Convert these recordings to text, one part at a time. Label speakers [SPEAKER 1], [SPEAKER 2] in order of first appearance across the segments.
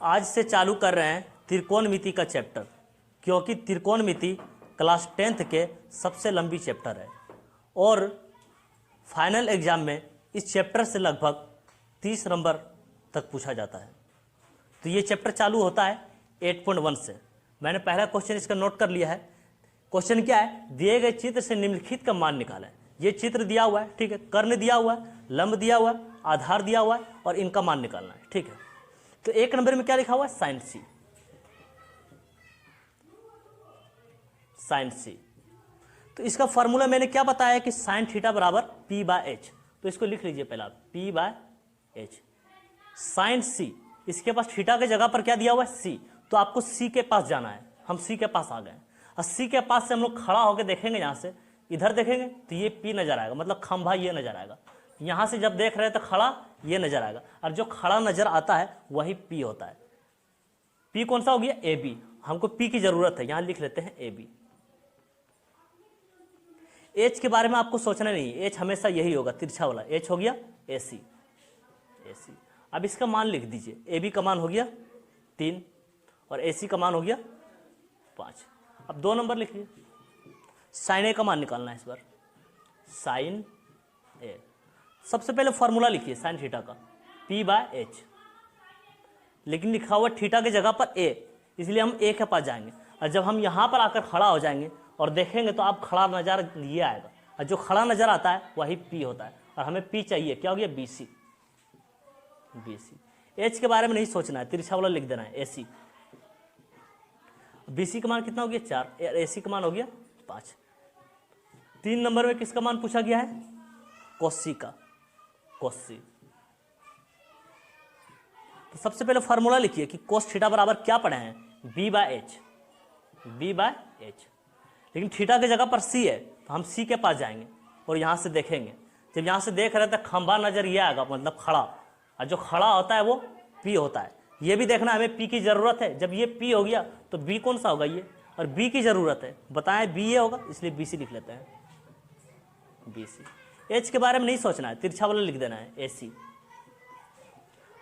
[SPEAKER 1] आज से चालू कर रहे हैं त्रिकोणमिति का चैप्टर, क्योंकि त्रिकोणमिति क्लास 10th के सबसे लंबी चैप्टर है और फाइनल एग्जाम में इस चैप्टर से लगभग 30 नंबर तक पूछा जाता है। तो ये चैप्टर चालू होता है 8.1 से। मैंने पहला क्वेश्चन इसका नोट कर लिया है। क्वेश्चन क्या है? दिए गए चित्र से निम्नलिखित का मान निकालें। ये चित्र दिया हुआ है, ठीक है, कर्ण दिया हुआ है, लंब दिया हुआ है, आधार दिया हुआ है और इनका मान निकालना है, ठीक है। तो एक नंबर में क्या लिखा हुआ है? साइन सी। साइन सी। तो इसका फॉर्मूला मैंने क्या बताया कि साइन थीटा बराबर पी बाय एच। तो इसको लिख लीजिए पहला, पी बाय एच। साइन सी, इसके पास थीटा के जगह पर क्या दिया हुआ है? सी। तो आपको सी के पास जाना है। हम सी के पास आ गए और सी के पास से हम लोग खड़ा होकर देखेंगे, यहां से इधर देखेंगे तो ये पी नजर आएगा, मतलब खंभा ये नजर आएगा। यहां से जब देख रहे हैं तो खड़ा ये नजर आएगा और जो खड़ा नजर आता है वही पी होता है। पी कौन सा हो गया? A B. हमको पी की जरूरत है, यहां लिख लेते हैं ए बी। एच के बारे में आपको सोचना नहीं, एच हमेशा यही होगा, तिरछा वाला। एच हो गया ए सी। ए सी। अब इसका मान लिख दीजिए। ए बी का मान हो गया 3 और ए सी का मान हो गया 5। अब 2 नंबर लिखिए। साइन ए का मान निकालना है इस बार। साइन ए, सबसे पहले फॉर्मूला लिखिए साइन थीटा का, पी बाय एच। लेकिन लिखा हुआ थीटा की जगह पर ए, इसलिए हम ए के पास जाएंगे और जब हम यहां पर आकर खड़ा हो जाएंगे और देखेंगे तो आप खड़ा नजर ये आएगा और जो खड़ा नजर आता है वही पी होता है और हमें पी चाहिए। क्या हो गया? B C. B C. H के बारे में नहीं सोचना है, तिरछा वाला लिख देना है, ए सी। बी सी का मान कितना हो गया? 4। ए सी का मान हो गया 5। 3 नंबर में किसका मान पूछा गया है? कोसी का। कोसी। तो सबसे पहले फॉर्मूला लिखिए कि कोस थीटा बराबर क्या पढ़े हैं? B by H. B by H. लेकिन थीटा की जगह पर सी है तो हम सी के पास जाएंगे और यहां से देखेंगे। जब यहां से देख रहे हैं तो खंभा नजर ये आएगा, मतलब खड़ा, और जो खड़ा होता है वो पी होता है। ये भी देखना हमें पी की जरूरत है। जब ये पी हो गया तो बी कौन सा होगा? ये। और बी की जरूरत है, बताएं बी ये होगा, इसलिए बी सी लिख लेते हैं, बी सी। एच के बारे में नहीं सोचना है, तिरछा वाला लिख देना है, ए सी।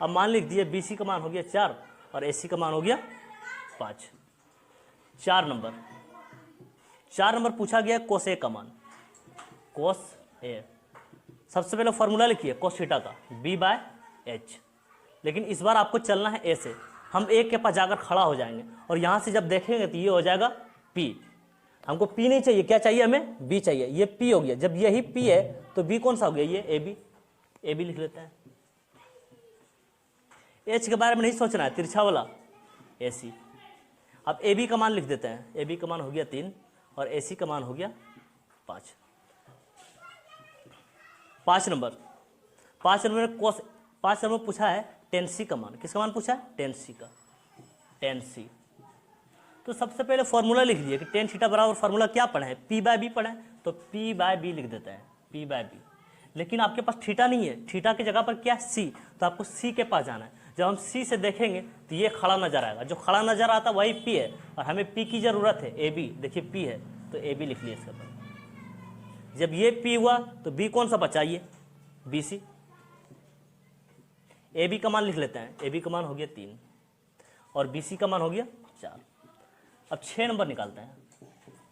[SPEAKER 1] अब मान लिख दिए बी सी का मान हो गया 4 और ए सी का मान हो गया 5। 4 नंबर पूछा गया कोस ए का मान। कोस ए, सबसे पहले फॉर्मूला लिखिए कोस थीटा का, बी बाय एच। लेकिन इस बार आपको चलना है ए से। हम ए के पास जाकर खड़ा हो जाएंगे और यहां से जब देखेंगे तो ये हो जाएगा पी। हमको पी नहीं चाहिए, क्या चाहिए हमें? बी चाहिए। ये पी हो गया। जब यही पी है तो बी कौन सा हो गया? ये ए बी। ए बी लिख लेते हैं। एच के बारे में नहीं सोचना है, तिरछा वाला, ए सी। अब ए बी का मान लिख देते हैं। ए बी का मान हो गया 3 और ए सी का मान हो गया 5। 5 नंबर में कोस, 5 नंबर पूछा है टेन सी का मान। किसका मान पूछा है? टेन सी का। टेन सी। तो सबसे पहले फॉर्मूला लिख दिए कि टेन थीटा बराबर फॉर्मूला क्या पढ़े हैं? पी बाय बी पढ़े हैं, तो पी बाय बी लिख देते हैं, पी बाय बी। लेकिन आपके पास थीटा नहीं है, थीटा की जगह पर क्या है? सी। तो आपको सी के पास जाना है। जब हम सी से देखेंगे तो ये खड़ा नजर आएगा, जो खड़ा नजर आता है वही पी है और हमें पी की जरूरत है, ए बी। देखिए पी है तो ए बी लिख लिया इसके ऊपर। जब ये पी हुआ तो बी कौन सा बचा? ये बी सी। ए बी का मान लिख लेते हैं। ए बी का मान हो गया 3 और बी सी का मान हो गया 4। अब 6 नंबर निकालते हैं।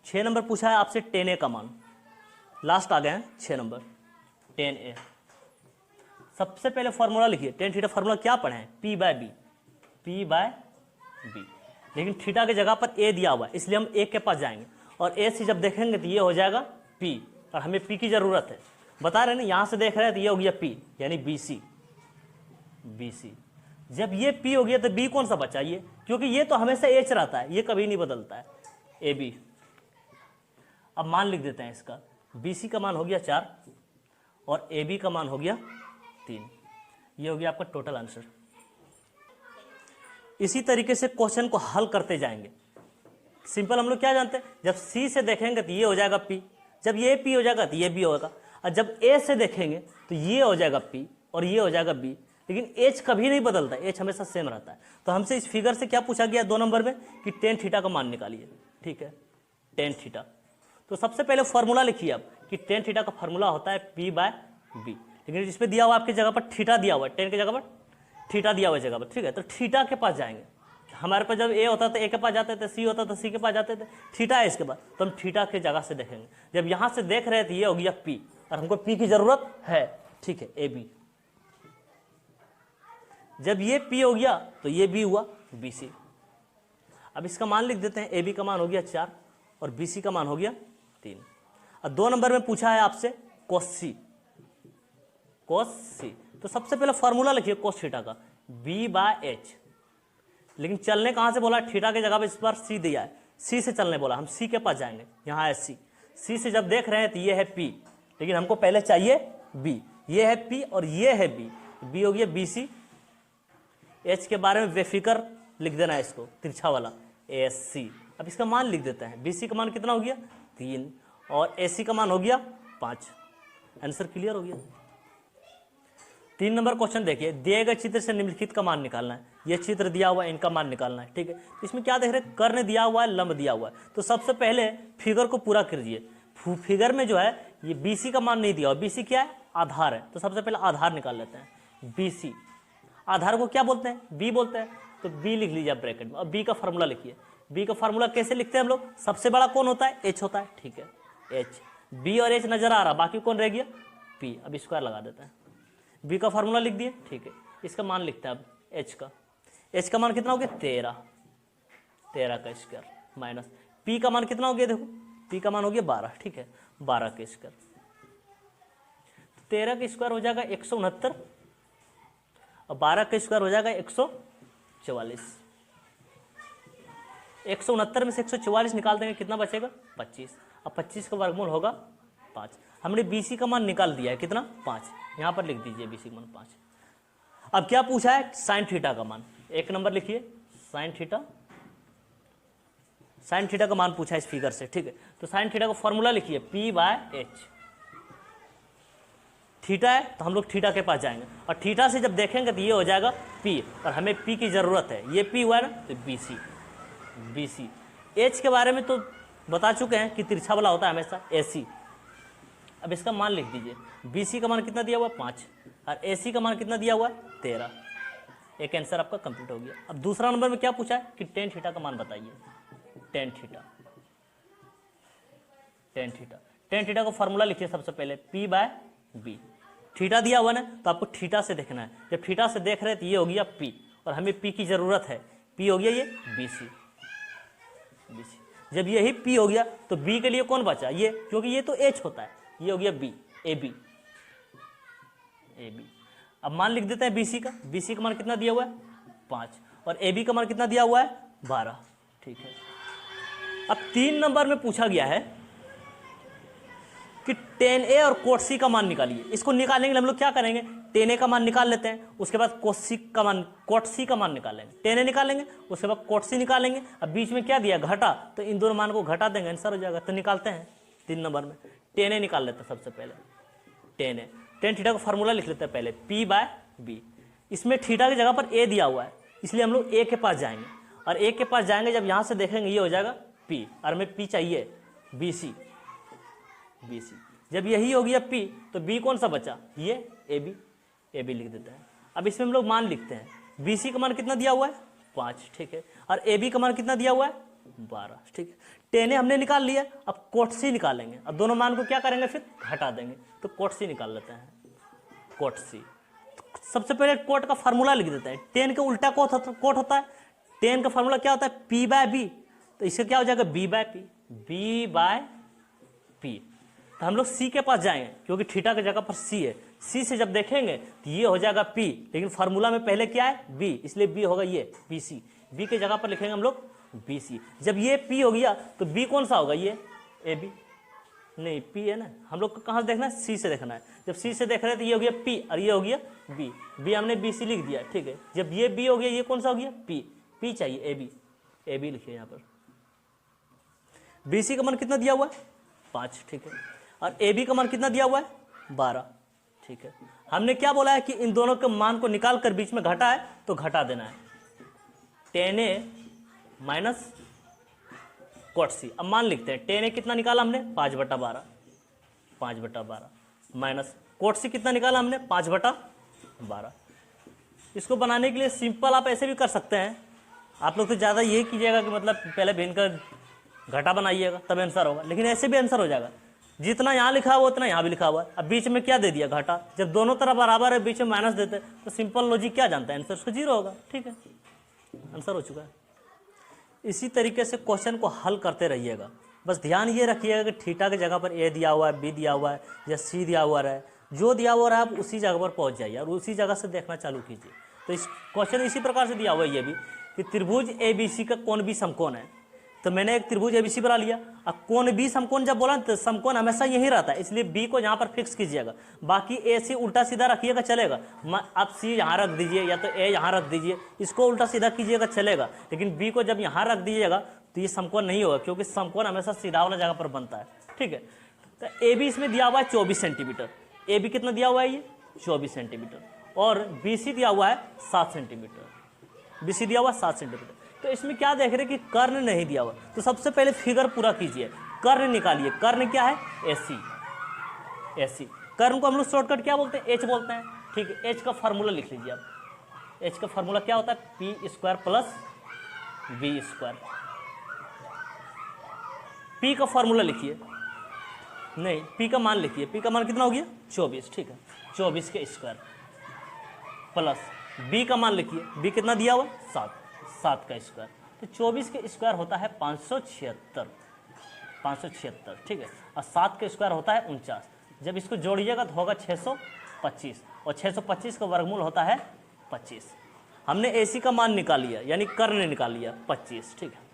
[SPEAKER 1] 6 नंबर पूछा है आपसे टेन ए का मान। लास्ट आ गए हैं 6 नंबर, टेन ए। सबसे पहले फॉर्मूला लिखिए। टेन थीटा फॉर्मूला क्या पढ़े हैं? P by B. P by B. लेकिन थीटा की जगह पर ए दिया हुआ है, इसलिए हम ए के पास जाएंगे और ए से जब देखेंगे तो ये हो जाएगा पी और हमें पी की जरूरत है। बता रहे ना, यहां से देख रहे हैं तो ये हो गया पी, यानी बी सी। बी सी। जब ये पी हो गया तो बी कौन सा बचा? ये, क्योंकि ये तो हमेशा एच रहता है, ये कभी नहीं बदलता है, ए बी। अब मान लिख देते हैं इसका। बी सी का मान हो गया 4 और ए बी का मान हो गया 3। ये हो गया आपका टोटल आंसर। इसी तरीके से क्वेश्चन को हल करते जाएंगे। सिंपल हम लोग क्या जानते हैं, जब सी से देखेंगे तो ये हो जाएगा पी, जब ये पी हो जाएगा तो ये बी होगा, और जब ए से देखेंगे तो ये हो जाएगा पी और ये हो जाएगा बी। लेकिन एच कभी नहीं बदलता, एच हमेशा सेम रहता है। तो हमसे इस फिगर से क्या पूछा गया 2 नंबर में कि टेन थीटा का मान निकालिए। ठीक है, टेन थीटा। तो सबसे पहले फॉर्मूला लिखिए आप कि टेन थीटा का फॉर्मूला होता है पी बाय बी। लेकिन इसमें दिया हुआ आपकी जगह पर थीटा दिया हुआ है, टेन की जगह पर थीटा दिया हुआ जगह पर। ठीक है, तो थीटा के पास जाएंगे। हमारे पास जब ए होता था ए के पास जाते थे, सी होता था सी के पास जाते थे, थीटा है इसके बाद, तो हम थीटा के जगह से देखेंगे। जब यहाँ से देख रहे थे ये हो गया पी और हमको पी की जरूरत है। ठीक है, ए बी। जब ये पी हो गया तो ये बी हुआ बी सी। अब इसका मान लिख देते हैं, ए बी का मान हो गया 4 और बी सी का मान हो गया 3। अब 2 नंबर में पूछा है आपसे कोस सी, कोस सी। तो सबसे पहले फॉर्मूला लिखिए कोस थीटा का, बी बाय एच। लेकिन चलने कहाँ से बोला, थीटा की जगह पे इस बार सी दिया है, सी से चलने बोला। हम सी के पास जाएंगे, यहाँ है सी। सी से जब देख रहे हैं तो ये है पी, लेकिन हमको पहले चाहिए बी। ये है पी और ये है बी, बी हो गया बी सी। एच के बारे में बेफिक्र लिख देना है इसको, तिरछा वाला ए सी। अब इसका मान लिख देते हैं, बी सी का मान कितना हो गया 3 और ए सी का मान हो गया 5। आंसर क्लियर हो गया। 3 नंबर क्वेश्चन देखिए, दिए गए चित्र से निम्नलिखित का मान निकालना है। ये चित्र दिया हुआ है, इनका मान निकालना है। ठीक है, इसमें क्या देख रहे हैं, कर्ण दिया हुआ है, लंब दिया हुआ है। तो सबसे पहले फिगर को पूरा कीजिए। फिगर में जो है ये बीसी का मान नहीं दिया हुआ, बीसी क्या है, आधार है। तो सबसे पहले आधार निकाल लेते हैं, बीसी। आधार को क्या बोलते हैं, बी बोलते हैं। तो बी लिख लीजिए आप ब्रैकेट में। अब बी का फार्मूला लिखिए। बी का फार्मूला कैसे लिखते हैं हम लोग, सबसे बड़ा कौन होता है, एच होता है। ठीक है, एच। बी और एच नजर आ रहा, बाकी कौन रह गया, पी। अब स्क्वायर लगा देते हैं, बी का फार्मूला लिख दिए। ठीक है, इसका मान लिखते हैं अब एच का। एच का मान कितना हो गया 13, 13 का स्क्वायर माइनस पी का मान कितना हो गया, देखो पी का मान हो गया 12। ठीक है, 12 का स्क्वायर। 13 का स्क्वायर हो जाएगा 169 और 12 का स्क्वायर हो जाएगा 144। 169 में से 144 निकाल देंगे, कितना बचेगा 25। अब 25 का वर्गमूल होगा 5। हमने बीसी का मान निकाल दिया है, कितना 5। यहाँ पर लिख दीजिए बीसी का मान 5। अब क्या पूछा है, साइन थीटा का मान। 1 नंबर लिखिए, साइन थीटा। साइन थीटा का मान पूछा है इस फिगर से। ठीक है, तो साइन थीटा का फॉर्मूला लिखिए, पी बाय एच। थीटा है तो हम लोग थीटा के पास जाएंगे और थीटा से जब देखेंगे तो ये हो जाएगा पी और हमें पी की जरूरत है। ये पी हुआ है ना, तो बीसी। बीसी। एच के बारे में तो बता चुके हैं कि तिरछा वाला होता है हमेशा, एसी। अब इसका मान लिख दीजिए, बीसी का मान कितना दिया हुआ है 5 और एसी का मान कितना दिया हुआ है 13। एक आंसर आपका कंप्लीट हो गया। अब दूसरा नंबर में क्या पूछा है कि टेन थीटा का मान बताइए। Tan theta, tan theta. Tan theta का फॉर्मूला लिखिए सबसे पहले, पी बाय बी। थीटा दिया हुआ ना, तो आपको थीटा से देखना है। जब थीटा से देख रहे हैं तो ये हो गया पी और हमें पी की जरूरत है। पी हो गया ये बीसी, बीसी। जब यही पी हो गया तो बी के लिए कौन बचा, ये, क्योंकि ये तो एच होता है। ये हो गया B, A B, A B. अब मान लिख देते हैं बीसी का। बीसी का मान कितना दिया हुआ है 5 और ए बी का मान कितना दिया हुआ है 12। ठीक है, अब 3 नंबर में पूछा गया है कि टेन ए और कोट सी का मान निकालिए। इसको निकालेंगे हम लोग क्या करेंगे, टेन ए का मान निकाल लेते हैं, उसके बाद कोट सी का मान, कोट सी का मान निकालेंगे। टेन ए निकालेंगे, उसके बाद कोट सी निकालेंगे। अब बीच में क्या दिया, घटा, तो इन दोनों मान को घटा देंगे, आंसर हो जाएगा। तो निकालते हैं 3 नंबर में। टेन ए निकाल लेते हैं सबसे पहले, टेन ए। टेन थीटा का फॉर्मूला लिख लेते हैं पहले, पी बाय बी। इसमें थीटा की जगह पर ए दिया हुआ है, इसलिए हम लोग ए के पास जाएंगे और ए के पास जाएंगे, जब यहाँ से देखेंगे ये हो जाएगा पी और हमें पी चाहिए बी सी, बी सी। जब यही हो गया पी तो बी कौन सा बचा, ये ए बी, ए बी लिख देते हैं। अब इसमें हम लोग मान लिखते हैं, बी सी का मान कितना दिया हुआ है 5। ठीक है, और ए बी का मान कितना दिया हुआ है 12। ठीक है, टेन ए हमने निकाल लिया। अब कोट सी निकालेंगे। अब दोनों मान को क्या करेंगे, फिर घटा देंगे। तो कोट सी निकाल लेते हैं, कोट सी। सबसे पहले कोट का फार्मूला लिख देते हैं। टेन के उल्टा कोट होता है। टेन का फार्मूला क्या होता है, पी बाय बी। तो इससे क्या हो जाएगा, B by P, B by P. तो हम लोग सी के पास जाएंगे, क्योंकि थीटा की जगह पर सी है। सी से जब देखेंगे तो ये हो जाएगा पी, लेकिन फार्मूला में पहले क्या है, बी, इसलिए बी होगा ये बी सी। बी के जगह पर लिखेंगे हम लोग बी सी। जब ये पी हो गया तो बी कौन सा होगा, ये ए बी, नहीं पी है ना, हम लोग को कहाँ से देखना है, सी से देखना है। जब सी से देख रहे हैं तो ये हो गया पी और ये हो गया बी, बी हमने बी सी लिख दिया, ठीक है। जब ये बी हो गया, ये कौन सा हो गया पी, पी चाहिए ए बी लिखिए यहाँ पर। बी सी का मान कितना दिया हुआ है 5, ठीक है। और ए बी का मान कितना दिया हुआ है 12, ठीक है। हमने क्या बोला है कि इन दोनों के मान को निकाल कर बीच में घटा है तो घटा देना है, 10a माइनस कॉट सी। अब मान लिखते हैं 10a कितना निकाला हमने 5/12, 5/12 माइनस कॉट सी कितना निकाला हमने 5/12। इसको बनाने के लिए सिंपल आप ऐसे भी कर सकते हैं। आप लोग तो ज़्यादा ये कीजिएगा कि मतलब पहले भिन्न का घटा बनाइएगा तब आंसर होगा, लेकिन ऐसे भी आंसर हो जाएगा। जितना यहाँ लिखा हुआ उतना यहाँ भी लिखा हुआ है। अब बीच में क्या दे दिया घटा, जब दोनों तरफ बराबर है बीच में माइनस देते हैं तो सिंपल लॉजिक क्या जानते हैं, आंसर उसको 0 होगा, ठीक है। आंसर हो चुका है। इसी तरीके से क्वेश्चन को हल करते रहिएगा। बस ध्यान ये रखिएगा कि थीटा की जगह पर ए दिया हुआ है, बी दिया हुआ है या सी दिया हुआ है, जो दिया हुआ है आप उसी जगह पर पहुंच जाइए और उसी जगह से देखना चालू कीजिए। तो इस क्वेश्चन इसी प्रकार से दिया हुआ है ये भी कि त्रिभुज ए बी सी का कोण भी समकोण है। तो मैंने एक त्रिभुज ए बी सी बना लिया। अब कोण भी समकोण जब बोला तो समकोण हमेशा यही रहता है, इसलिए बी को यहाँ पर फिक्स कीजिएगा। बाकी ए सी उल्टा सीधा रखिएगा चलेगा, आप सी यहाँ रख दीजिए या तो ए यहाँ रख दीजिए, इसको उल्टा सीधा कीजिएगा चलेगा, लेकिन बी को जब यहाँ रख दीजिएगा तो ये समकोण नहीं होगा, क्योंकि समकोण हमेशा सीधा वाला जगह पर बनता है, ठीक है। तो ए बी इसमें दिया हुआ है 24 सेंटीमीटर, ए बी कितना दिया हुआ है ये 24 सेंटीमीटर, और बी सी दिया हुआ है 7 सेंटीमीटर, बी सी दिया हुआ है 7 सेंटीमीटर। तो इसमें क्या देख रहे हैं कि कर्ण नहीं दिया हुआ, तो सबसे पहले फिगर पूरा कीजिए, कर्ण निकालिए। कर्ण क्या है एसी, एसी। कर्ण को हम लोग शॉर्टकट क्या बोलते हैं, एच बोलते हैं, ठीक है। एच का फार्मूला लिख लीजिए आप। एच का फार्मूला क्या होता है, P square plus B square. P का फार्मूला लिखिए, नहीं पी का मान लिखिए, पी का मान कितना हो गया 24, ठीक है। 24 के स्क्वायर प्लस बी का मान लिखिए, बी कितना दिया हुआ 7, 7 का स्क्वायर। तो 24 के स्क्वायर होता है 576, 576, ठीक है। और 7 का स्क्वायर होता है 49। जब इसको जोड़िएगा तो होगा 625, और 625 का वर्गमूल होता है 25। हमने एसी का मान निकाल लिया, यानी कर्ण निकाल लिया 25, ठीक है।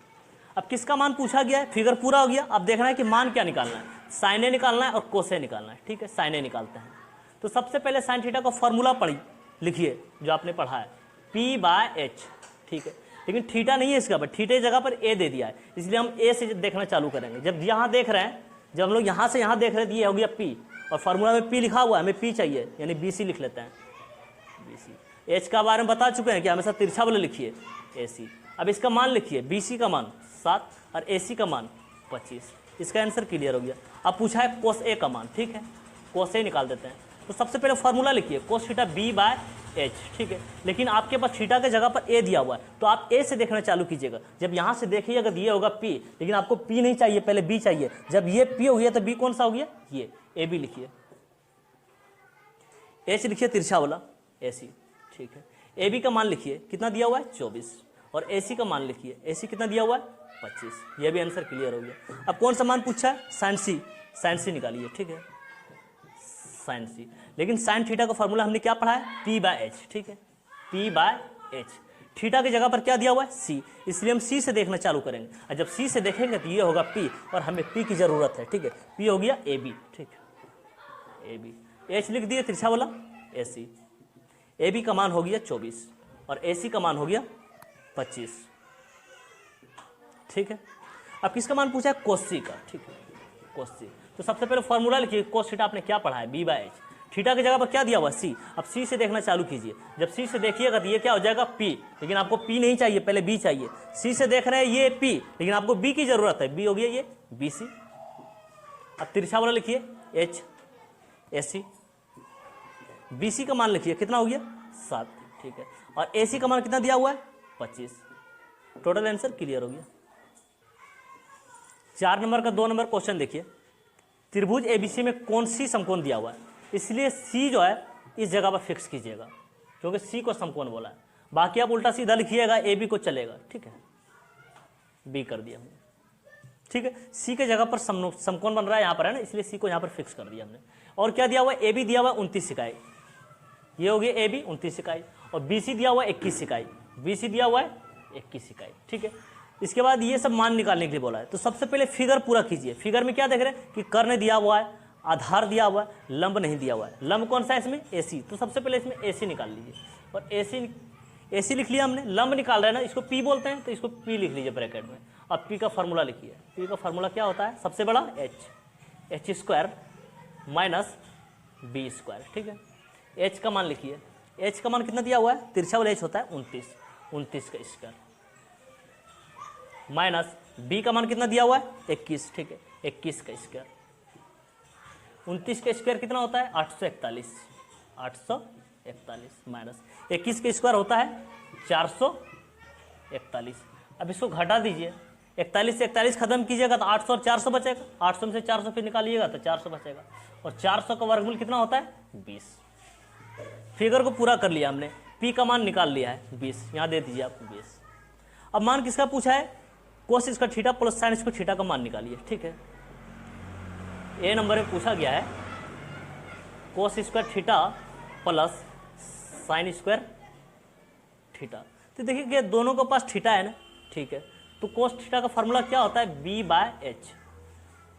[SPEAKER 1] अब किसका मान पूछा गया है, फिगर पूरा हो गया। अब देखना है कि मान क्या निकालना है, साइन ए निकालना है और कोसे निकालना है, ठीक है। साइन ए निकालते हैं। तो सबसे पहले साइन थीटा का फॉर्मूला पढ़ी लिखिए जो आपने पढ़ा है, P/H, ठीक है। लेकिन थीटा नहीं है इसका, पर थीटा जगह पर ए दे दिया है, इसलिए हम ए से देखना चालू करेंगे। जब यहाँ देख रहे हैं, जब हम लोग यहाँ से यहाँ देख रहे हैं, ये हो गया P, और फार्मूला में P लिखा हुआ है, हमें P चाहिए, यानी BC लिख लेते हैं, BC। H का बारे में बता चुके हैं कि हमेशा तिरछा वाला लिखिए AC। अब इसका मान लिखिए, BC का मान 7 और AC का मान 25। इसका आंसर क्लियर हो गया। अब पूछा है कोस ए का मान, ठीक है, कोस ए निकाल देते हैं। तो सबसे पहले फार्मूला लिखिए, कोस थीटा B/H, ठीक है। लेकिन आपके पास थीटा की जगह पर ए दिया हुआ है, तो आप ए से देखना चालू कीजिएगा। जब यहाँ से देखिएगा तो ये होगा P, लेकिन आपको P नहीं चाहिए, पहले B चाहिए। जब ये P हो गया तो B कौन सा हो गया, ये ए बी लिखिए। H लिखिए तिरछा वाला AC, ठीक है। ए बी का मान लिखिए, कितना दिया हुआ है 24, और AC का मान लिखिए, AC कितना दिया हुआ है 25। ये भी आंसर क्लियर हो गया। अब कौन सा मान पूछा है, साइन सी, साइन सी निकालिए, ठीक है, साइन सी। लेकिन साइन थीटा का फॉर्मूला हमने क्या पढ़ा है, P/H, ठीक है, P/H। थीटा की जगह पर क्या दिया हुआ है C, इसलिए हम C से देखना चालू करेंगे। और जब C से देखेंगे तो ये होगा P, और हमें P की जरूरत है, ठीक है। P हो गया AB, ठीक है, AB। H लिख दिए तिरछा वाला AC। AB का मान हो गया 24 और AC का मान हो गया 25, ठीक है। अब किसका मान पूछा है, कोस सी का, ठीक है, कोस सी। तो सबसे पहले फॉर्मूला लिखिए, कोस थीटा आपने क्या पढ़ा है, B/H। थीटा की जगह पर क्या दिया हुआ है C। अब C से देखना चालू कीजिए। जब C से देखिएगा तो ये क्या हो जाएगा P, लेकिन आपको P नहीं चाहिए, पहले B चाहिए। C से देख रहे हैं ये P, लेकिन आपको B की जरूरत है, B हो गया ये BC। अब तिरछा वाला लिखिए H, AC। BC का मान लिखिए, कितना हो गया 7, ठीक है, और AC का मान कितना दिया हुआ है 25। टोटल आंसर क्लियर हो गया। 4 नंबर का 2 नंबर क्वेश्चन देखिए, त्रिभुज ABC में कौन सी समकोण दिया हुआ है, इसलिए C जो है इस जगह पर फिक्स कीजिएगा, क्योंकि C को समकोण बोला है। बाकी आप उल्टा सीधा लिखिएगा, AB को चलेगा, ठीक है, B कर दिया हमने, ठीक है। C के जगह पर समकोण बन रहा है यहाँ पर, है ना, इसलिए C को यहाँ पर फिक्स कर दिया हमने। और क्या दिया हुआ है, AB दिया हुआ है 29 इकाई, ये हो गया AB 29 इकाई, और BC दिया हुआ है 21 इकाई, BC दिया हुआ है 21 इकाई, ठीक है। इसके बाद ये सब मान निकालने के लिए बोला है। तो सबसे पहले फिगर पूरा कीजिए। फिगर में क्या देख रहे हैं कि कर्ण दिया हुआ है, आधार दिया हुआ है, लंब नहीं दिया हुआ है। लंब कौन सा है इसमें? AC। तो सबसे पहले इसमें AC निकाल लीजिए और AC लिख लिया हमने। लंब निकाल रहे हैं ना, इसको P बोलते हैं, तो इसको P लिख लीजिए ब्रैकेट में। अब P का फार्मूला लिखिए। P का फार्मूला क्या होता है? सबसे बड़ा H square minus B square. ठीक है, H का मान लिखिए। H का मान कितना दिया हुआ है? तिरछा वाला H होता है 29 का स्क्वायर माइनस B का मान कितना दिया हुआ है? 21। ठीक है, 21 का स्क्वायर। 29 का स्क्वायर कितना होता है? 841 माइनस 21 का स्क्वायर होता है 441। अब इसको घटा दीजिए। 41 से 41 खत्म कीजिएगा तो 800 और 400 बचेगा। 800 में से 400 फिर निकालिएगा तो 400 बचेगा। और 400 का वर्गमूल कितना होता है? 20। फिगर को पूरा कर लिया हमने। P का मान निकाल लिया है 20, यहाँ दे दीजिए आप 20। अब मान किसका पूछा है? Cos square theta plus sign square theta का मान निकालिए। ठीक है, ए नंबर में पूछा गया है cos square theta plus sign square theta. तो देखिए कि दोनों के पास थीटा है ना। ठीक है, तो कोस थीटा का फार्मूला क्या होता है? B/H।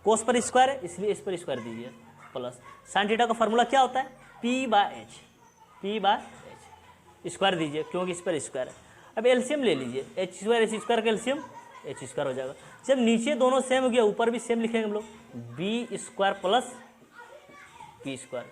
[SPEAKER 1] कोस पर स्क्वायर है इसलिए इस पर स्क्वायर दीजिए प्लस साइन थीटा का फार्मूला क्या होता है? P/H स्क्वायर दीजिए क्योंकि इस पर स्क्वायर है। अब एलसीएम ले लीजिए। H स्क्वायर का एलसीएम H स्क्वायर हो जाएगा। जब नीचे दोनों सेम हो गया ऊपर भी सेम लिखेंगे हम लोग, B square plus P square.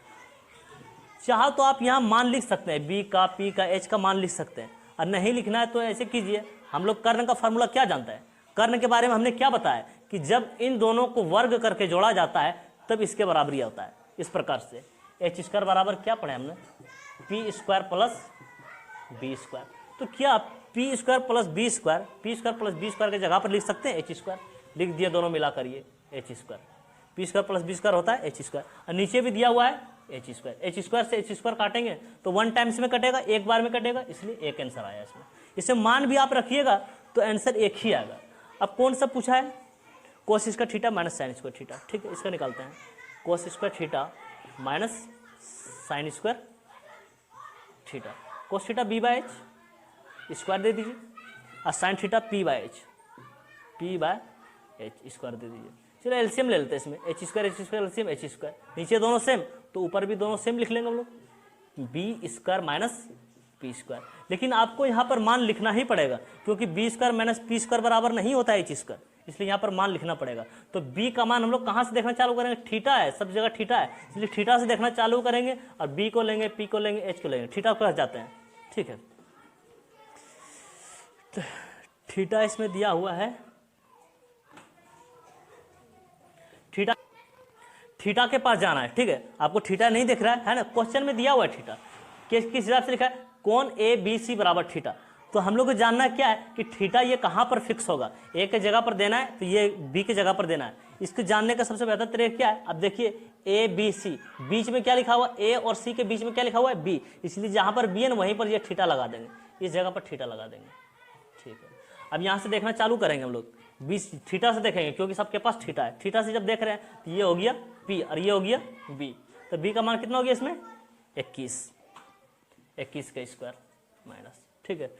[SPEAKER 1] चाहो तो आप यहाँ मान लिख सकते हैं, B का, P का, H का मान लिख सकते हैं। और नहीं लिखना है तो ऐसे कीजिए। हम लोग कर्ण का फार्मूला क्या जानता है? कर्ण के बारे में हमने क्या बताया कि जब इन दोनों को वर्ग करके जोड़ा जाता है तब इसके बराबरी होता है। इस प्रकार से H स्क्वायर बराबर क्या पढ़े हमने? P square plus B square. तो क्या P square plus B square, P square plus B square की जगह पर लिख सकते हैं H स्क्वायर। लिख दिया, दोनों मिला करिए H square. P square plus B square होता है H स्क्वायर। और नीचे भी दिया हुआ है H स्क्वायर। H स्क्वायर से H स्क्वायर काटेंगे तो 1 टाइम्स में कटेगा, एक बार में कटेगा, इसलिए एक आंसर आया इसमें। इसे मान भी आप रखिएगा तो आंसर एक ही आएगा। अब कौन सा पूछा है? Cos square theta minus sine square theta. ठीक है, इसका निकालते हैं। Cos square theta minus sine square theta. Cos theta B/H square दे दीजिए और साइन थीटा P/H स्क्वायर दे दीजिए। चलो एलसीएम ले लेते हैं इसमें। H square LCM H square. नीचे दोनों सेम तो ऊपर भी दोनों सेम लिख लेंगे हम लोग, B square minus P square. लेकिन आपको यहाँ पर मान लिखना ही पड़ेगा क्योंकि B square minus P square बराबर नहीं होता है H स्क्वायर, इसलिए यहाँ पर मान लिखना पड़ेगा। तो B का मान हम लोग कहाँ से देखना चालू करेंगे? थीटा है, सब जगह थीटा है, इसलिए थीटा से देखना चालू करेंगे और B को लेंगे, P को लेंगे, H को लेंगे, थीटा पर जाते हैं। ठीक है, तो थीटा इसमें दिया हुआ है। थीटा के पास जाना है। ठीक है, आपको थीटा नहीं दिख रहा है ना? क्वेश्चन में दिया हुआ है थीटा। किस हिसाब से लिखा है? कोण ABC बराबर थीटा। तो हम लोग को जानना क्या है कि थीटा ये कहाँ पर फिक्स होगा। ए के जगह पर देना है तो ये बी की जगह पर देना है। इसको जानने का सबसे बेहतर तरीका क्या है? अब देखिए ABC, बीच में क्या लिखा हुआ? ए और सी के बीच में क्या लिखा हुआ है? बी। इसलिए जहाँ पर बी है ना वहीं पर ये थीटा लगा देंगे, इस जगह पर थीटा लगा देंगे। ठीक है, अब यहाँ से देखना चालू करेंगे हम लोग। बी थीटा से देखेंगे क्योंकि सबके पास थीटा है। थीटा से जब देख रहे हैं तो ये हो गया P और ये हो गया B। तो B का मान कितना हो गया इसमें? 21 का स्क्वायर माइनस। ठीक है,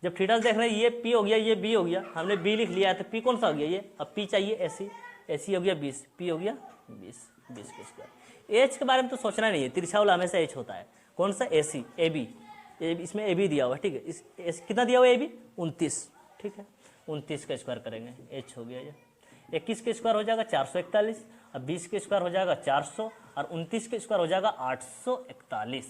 [SPEAKER 1] जब थीटा से देख रहे हैं ये P हो गया, ये B हो गया, हमने B लिख लिया है तो P कौन सा हो गया ये? अब P चाहिए AC हो गया 20, P हो गया 20 का स्क्वायर। H के बारे में तो सोचना नहीं है, तिरछा वाला हमेशा H होता है। कौन सा? AC AB, इसमें AB दिया हुआ है। ठीक है, इस कितना दिया हुआ है AB? 29। ठीक है, 29 का स्क्वायर करेंगे, H हो गया ये। 21 का स्क्वायर हो जाएगा 441 और 20 का स्क्वायर हो जाएगा 400 और 29 का स्क्वायर हो जाएगा 841।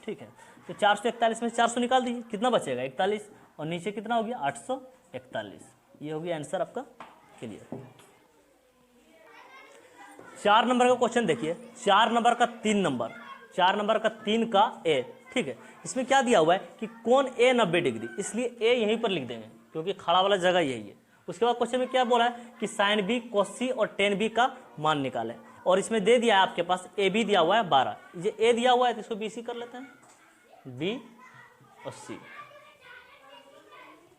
[SPEAKER 1] ठीक है, तो 441 में से 400 निकाल दीजिए, कितना बचेगा? 41 और नीचे कितना हो गया? 841। ये हो गया आंसर आपका क्लियर। 4 नंबर का क्वेश्चन देखिए। 4 नंबर का 3 नंबर, 4 नंबर का 3 का A। ठीक है, इसमें क्या दिया हुआ है कि कोण A 90 डिग्री, इसलिए A यहीं पर लिख देंगे क्योंकि खड़ा वाला जगह यही है। उसके बाद क्वेश्चन में क्या बोला है कि साइन B cos C और tan B का मान निकालें। और इसमें दे दिया है आपके पास AB दिया हुआ है 12, ये A दिया हुआ है तो इसको BC कर लेते हैं, B और C।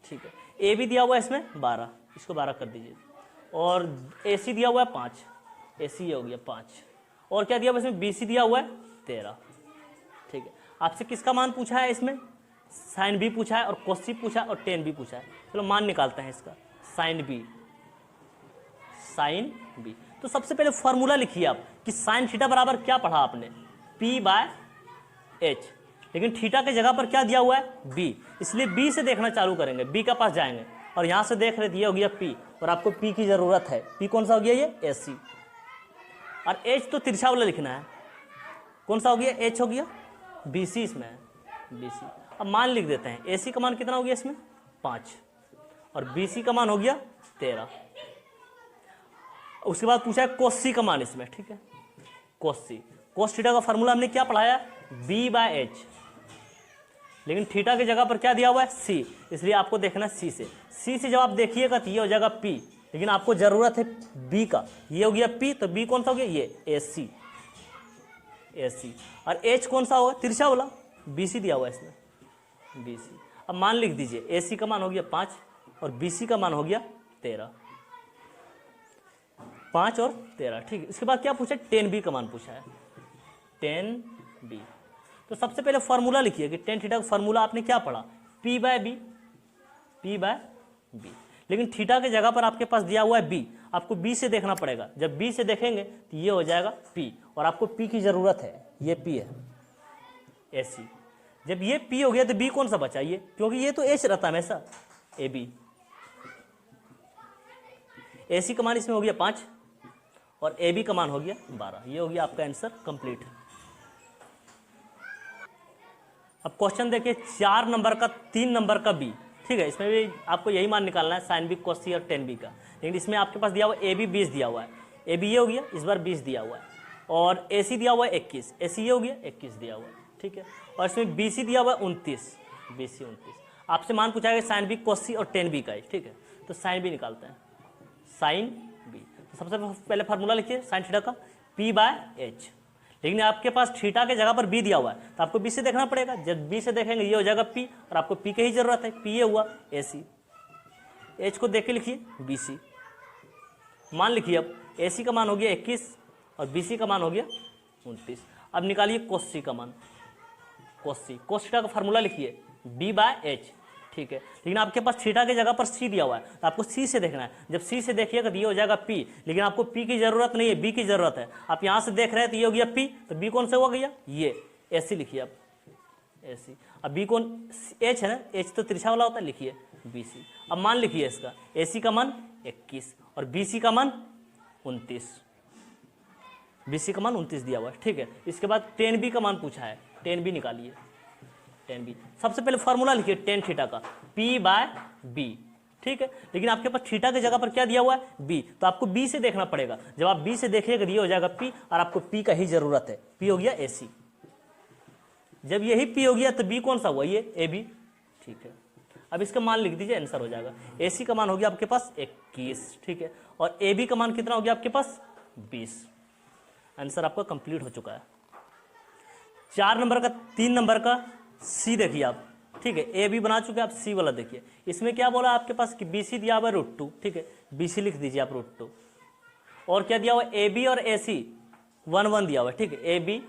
[SPEAKER 1] ठीक है, AB दिया हुआ है इसमें 12, इसको 12 कर दीजिए। और AC दिया हुआ है 5, AC हो गया 5। और क्या दिया हुआ है इसमें? BC दिया हुआ है 13। ठीक है, आपसे किसका मान पूछा है इसमें? साइन बी पूछा है और cos सी पूछा है और टेन बी पूछा है। चलो मान निकालते हैं इसका, साइन बी। तो सबसे पहले फॉर्मूला लिखिए आप कि साइन थीटा बराबर क्या पढ़ा आपने, P/H, लेकिन थीटा के जगह पर क्या दिया हुआ है, B, इसलिए B से देखना चालू करेंगे, B के पास जाएंगे और यहाँ से देख रहे थे ये हो गया P और आपको P की जरूरत है। P कौन सा हो गया, ये AC, और H तो तिरछा वाला लिखना है, कौन सा हो गया, H हो गया, BC इसमें है, BC। अब मान लिख देते हैं, AC का मान कितना हो गया इसमें 5 और BC का मान हो गया 13। उसके बाद पूछा है cos C का मान इसमें, ठीक है, cos थीटा का फॉर्मूला हमने क्या पढ़ाया, B/H, लेकिन थीटा की जगह पर क्या दिया हुआ है, C, इसलिए आपको देखना है C से जब आप देखिएगा तो ये हो जाएगा P, लेकिन आपको जरूरत है B का, ये हो गया P, तो B कौन सा हो गया, ये AC, और H कौन सा होगा, तिरछा वाला, BC दिया हुआ है इसमें, BC। अब मान लिख दीजिए, AC का मान हो गया 5 और BC का मान हो गया 13, 5 और 13, ठीक है। इसके बाद क्या पूछा, टेन बी का मान पूछा है, टेन बी। तो सबसे पहले फॉर्मूला लिखिए कि टेन थीटा का फॉर्मूला आपने क्या पढ़ा, P/B, लेकिन थीटा के जगह पर आपके पास दिया हुआ है B, आपको B से देखना पड़ेगा, जब B से देखेंगे तो ये हो जाएगा P और आपको P की जरूरत है, ये P है, AC। जब ये P हो गया तो B कौन सा बचा, ये, क्योंकि ये तो H रहता है हमेशा, AB। AC का मान इसमें हो गया 5 और AB का मान हो गया 12, ये हो गया आपका आंसर कंप्लीट। अब क्वेश्चन देखिए 4 नंबर का 3 नंबर का B, ठीक है, इसमें भी आपको यही मान निकालना है, साइन बी, cos सी और टेन बी का, लेकिन इसमें आपके पास दिया हुआ AB 20 दिया हुआ है, AB ये हो गया, इस बार 20 दिया हुआ है, और AC दिया हुआ है 21, AC ये हो गया 21 दिया हुआ है, ठीक है, और इसमें BC दिया हुआ है 29, BC 29। आपसे मान पूछा गया साइन बी, cos सी और टेन बी का, ठीक है, तो साइन बी निकालते हैं, साइन बी। तो सबसे पहले फार्मूला लिखिए साइन थीटा का, P/H, लेकिन आपके पास थीटा के जगह पर B दिया हुआ है तो आपको B से देखना पड़ेगा, जब B से देखेंगे ये हो जाएगा P और आपको P की ही जरूरत है, P ये हुआ AC, H को देख के लिखिए BC, मान लिखिए अब AC का मान हो गया 21 और BC का मान हो गया 29। अब निकालिए cos C का मान, cos थीटा का फार्मूला लिखिए B/H, ठीक है, लेकिन आपके पास थीटा की जगह पर C दिया हुआ है तो आपको C से देखना है, जब C से देखिएगा तो ये हो जाएगा P, लेकिन आपको P की जरूरत नहीं है, B की जरूरत है। आप यहाँ से देख रहे हैं तो ये हो गया P, तो B कौन सा हो गया, ये AC लिखिए आप, AC। अब B कौन, H है ना, H तो तिरछा वाला होता है, लिखिए BC। अब मान लिखिए इसका, AC का मान 21 और BC का मान 29, BC का मान 29 दिया हुआ है, ठीक है। इसके बाद टेन बी का मान पूछा है, टेन बी निकालिए, टेन बी। सबसे पहले फॉर्मूला लिखिए टेन थीटा का, P/B, ठीक है, लेकिन आपके पास थीटा की जगह पर क्या दिया हुआ है, B, तो आपको B से देखना पड़ेगा, जब आप B से देखिएगा ये हो जाएगा P और आपको P का ही जरूरत है, P हो गया AC। जब यही P हो गया तो B कौन सा हुआ, ये AB, ठीक है। अब इसका मान लिख दीजिए, आंसर हो जाएगा, AC का मान हो गया आपके पास 21, ठीक है, और AB का मान कितना हो गया आपके पास 20। आंसर आपका कंप्लीट हो चुका है। 4 नंबर का 3 नंबर का C देखिए आप, ठीक है, AB बना चुके हैं आप, C वाला देखिए, इसमें क्या बोला आपके पास कि BC दिया हुआ है √2, ठीक है, BC लिख दीजिए आप √2, और क्या दिया हुआ है AB और AC 1 दिया हुआ है, ठीक है, AB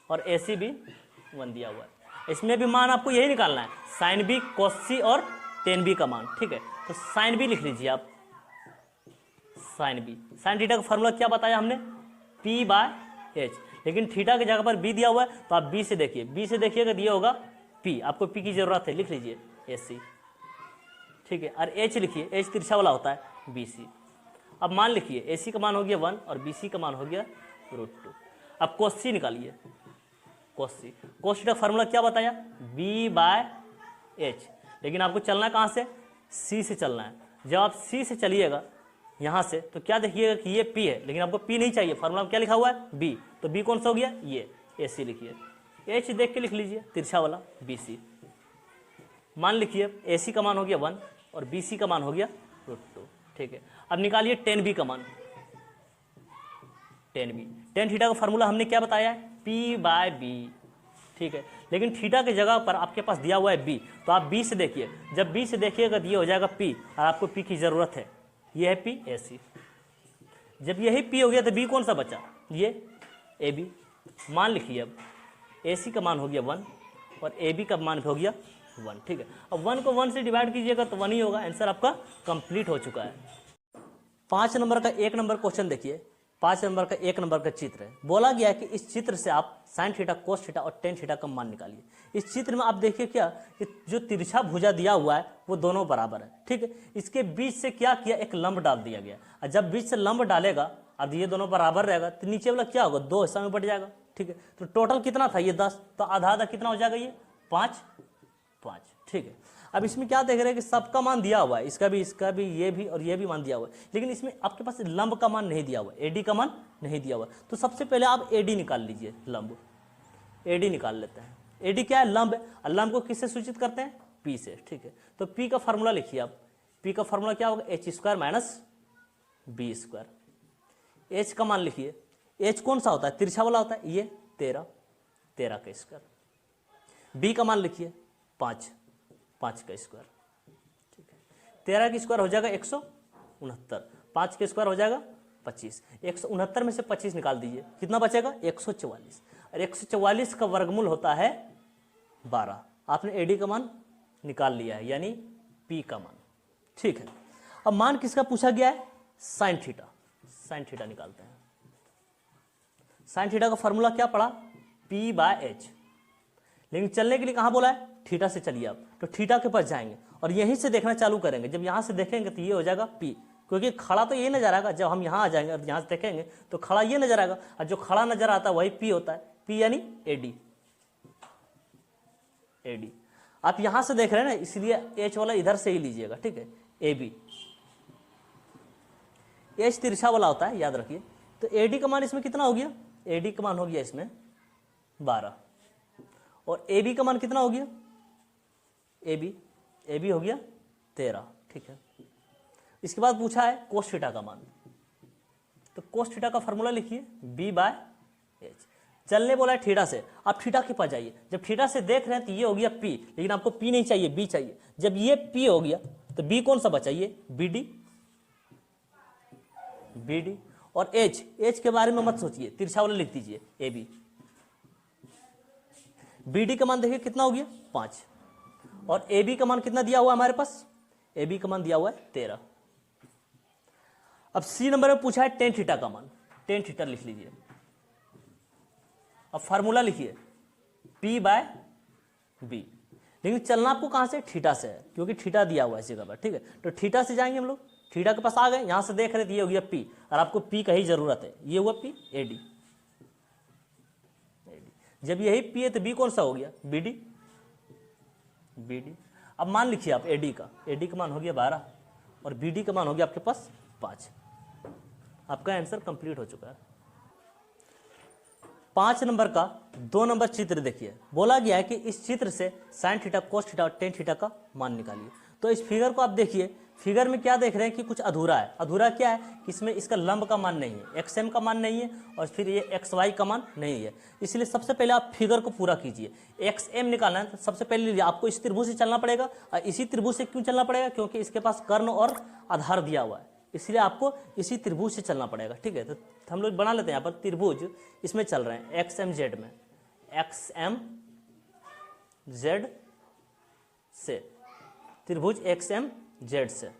[SPEAKER 1] और AC भी 1 दिया हुआ है। इसमें भी मान आपको यही निकालना है, साइन बी, cos सी और टेन बी का मान, ठीक है, तो साइन बी लिख लीजिए आप, साइन बी। साइन थीटा का फॉर्मूला क्या बताया हमने, P/H, लेकिन थीटा की जगह पर B दिया हुआ है तो आप B से देखिए, B से देखिएगा दिया होगा P, आपको P की जरूरत है, लिख लीजिए AC, ठीक है, और H लिखिए, H तिरछा वाला होता है BC। अब मान लिखिए AC का मान हो गया 1 और BC का मान हो गया √2। अब cos C निकालिए, cos थीटा का फॉर्मूला क्या बताया, B/H, लेकिन आपको चलना है कहाँ से, C से चलना है। जब आप C से चलिएगा यहाँ से तो क्या देखिएगा कि ये P है, लेकिन आपको P नहीं चाहिए, फॉर्मूला में क्या लिखा हुआ है B, तो B कौन सा हो गया, ये AC लिखिए, H देख के लिख लीजिए तिरछा वाला BC। मान लिखिए AC का मान हो गया 1 और BC का मान हो गया √2, ठीक है। अब निकालिए टेन बी का मान, टेन थीटा का फॉर्मूला हमने क्या बताया है, P/B, ठीक है, लेकिन थीटा की जगह पर आपके पास दिया हुआ है B, तो आप B से देखिए, जब B से देखिएगा तो ये हो जाएगा P और आपको P की जरूरत है, ये है P AC। जब यही P हो गया तो B कौन सा बचा, ये AB। मान लिखिए अब AC का मान हो गया 1 और ए बी का मान भी हो गया 1। ठीक है, अब 1 को 1 से डिवाइड कीजिएगा तो 1 ही होगा। आंसर आपका कंप्लीट हो चुका है। 5 नंबर का 1 नंबर क्वेश्चन देखिए। 5 नंबर का 1 नंबर का चित्र है। बोला गया है कि इस चित्र से आप साइन थीटा, कोस थीटा और टेन थीटा का मान निकालिए। इस चित्र में आप देखिए क्या कि जो तिरछा भुजा दिया हुआ है वो दोनों बराबर है। ठीक है, इसके बीच से क्या किया, एक लंब डाल दिया गया। और जब बीच से लंब डालेगा और ये दोनों बराबर रहेगा तो नीचे वाला क्या होगा, 2 हिस्सा में बट जाएगा। ठीक है, तो टोटल कितना था ये 10, तो आधा आधा कितना हो जाएगा ये 5 5। ठीक है, अब इसमें क्या देख रहे हैं कि सबका मान दिया हुआ है, इसका भी, ये भी और ये भी मान दिया हुआ है, लेकिन इसमें आपके पास लंब का मान नहीं दिया हुआ है, एडी का मान नहीं दिया हुआ है। तो सबसे पहले आप एडी निकाल लीजिए, लंब एडी निकाल लेते हैं। एडी क्या है, लंब है, और लंब को किससे सूचित करते हैं, पी से। ठीक है, तो पी का फार्मूला लिखिए आप। पी का फार्मूला क्या होगा, H square minus B square. H का मान लिखिए। एच कौन सा होता है, तिरछा वाला होता है, ये 13 का स्क्वायर। बी का मान लिखिए 5 का स्क्वायर। ठीक है, 13 का स्क्वायर हो जाएगा 169, 5 का स्क्वायर हो जाएगा 25। 169 में से 25 निकाल दीजिए, कितना बचेगा 144। और 144 का वर्गमूल होता है 12। आपने एडी का मान निकाल लिया है, यानी पी का मान। ठीक है, अब मान किसका पूछा गया है, साइन थीटा। साइन थीटा निकालते हैं। साइन थीटा का फॉर्मूला क्या पड़ा, पी बाय एच। लेकिन चलने के लिए कहाँ बोला है, थीटा से चलिए आप, तो थीटा के पास जाएंगे और यहीं से देखना चालू करेंगे। जब यहाँ से देखेंगे तो ये हो जाएगा पी, क्योंकि खड़ा तो ये नजर आएगा। जब हम यहाँ आ जाएंगे और यहाँ से देखेंगे तो खड़ा ये नजर आएगा, और जो खड़ा नजर आता है वही पी होता है। पी यानी एडी। एडी आप यहाँ से देख रहे हैं ना, इसलिए एच वाला इधर से ही लीजिएगा। ठीक है, ए बी, एच तिरछा वाला होता है, याद रखिए। तो एडी का मान इसमें कितना हो गया, एडी का मान हो गया इसमें 12, और ए बी का मान कितना हो गया, ए बी हो गया 13। ठीक है, इसके बाद पूछा है कोस थीटा का मान। तो कोस थीटा का फॉर्मूला लिखिए, बी बाय एच। चलने बोला है थीटा से, आप थीटा के पास जाइए। जब थीटा से देख रहे हैं तो ये हो गया पी, लेकिन आपको पी नहीं चाहिए, बी चाहिए। जब ये पी हो गया तो बी कौन सा बचा, ये बी डी। और एच के बारे में मत सोचिए, तिरछा वाला लिख दीजिए, ए बी। बी डी का मान देखिए कितना हो गया 5, और ए बी का मान कितना दिया हुआ है हमारे पास, ए बी का मान दिया हुआ है 13। अब सी नंबर में पूछा है टेन थीटा का मान। टेन थीटा लिख लीजिए। अब फार्मूला लिखिए, पी बाय बी। लेकिन चलना आपको कहां से, थीटा से है, क्योंकि थीटा दिया हुआ है इसी जगह। ठीक है, तो थीटा से जाएंगे हम लोग, थीटा के पास आ गए, यहां से देख रहे थे ये हो गया पी, और आपको पी का ही जरूरत है, ये हुआ पी, एडी। जब यही पी है तो बी कौन सा हो गया, बी डी। अब मान लिखिए आप एडी का मान हो गया 12, और बी डी का मान हो गया आपके पास 5। आपका आंसर कंप्लीट हो चुका है। 5 नंबर का 2 नंबर चित्र देखिए। बोला गया है कि इस चित्र से साइन थीटा, कोस थीटा और टेन थीटा का मान निकालिए। तो इस फिगर को आप देखिए, फिगर में क्या देख रहे हैं कि कुछ अधूरा है। अधूरा क्या है कि इसमें इसका लंब का मान नहीं है, एक्स एम का मान नहीं है, और फिर ये एक्स वाई का मान नहीं है। इसलिए सबसे पहले आप फिगर को पूरा कीजिए। एक्स एम निकालना है तो सबसे पहले आपको इस त्रिभुज से चलना पड़ेगा। और इसी त्रिभुज से क्यों चलना पड़ेगा, क्योंकि इसके पास कर्ण और आधार दिया हुआ है, इसलिए आपको इसी त्रिभुज से चलना पड़ेगा। ठीक है, तो हम लोग बना लेते हैं यहाँ पर त्रिभुज, इसमें चल रहे हैं एक्स एम जेड में, एक्स एम जेड से, त्रिभुज एक्स एम जेड से।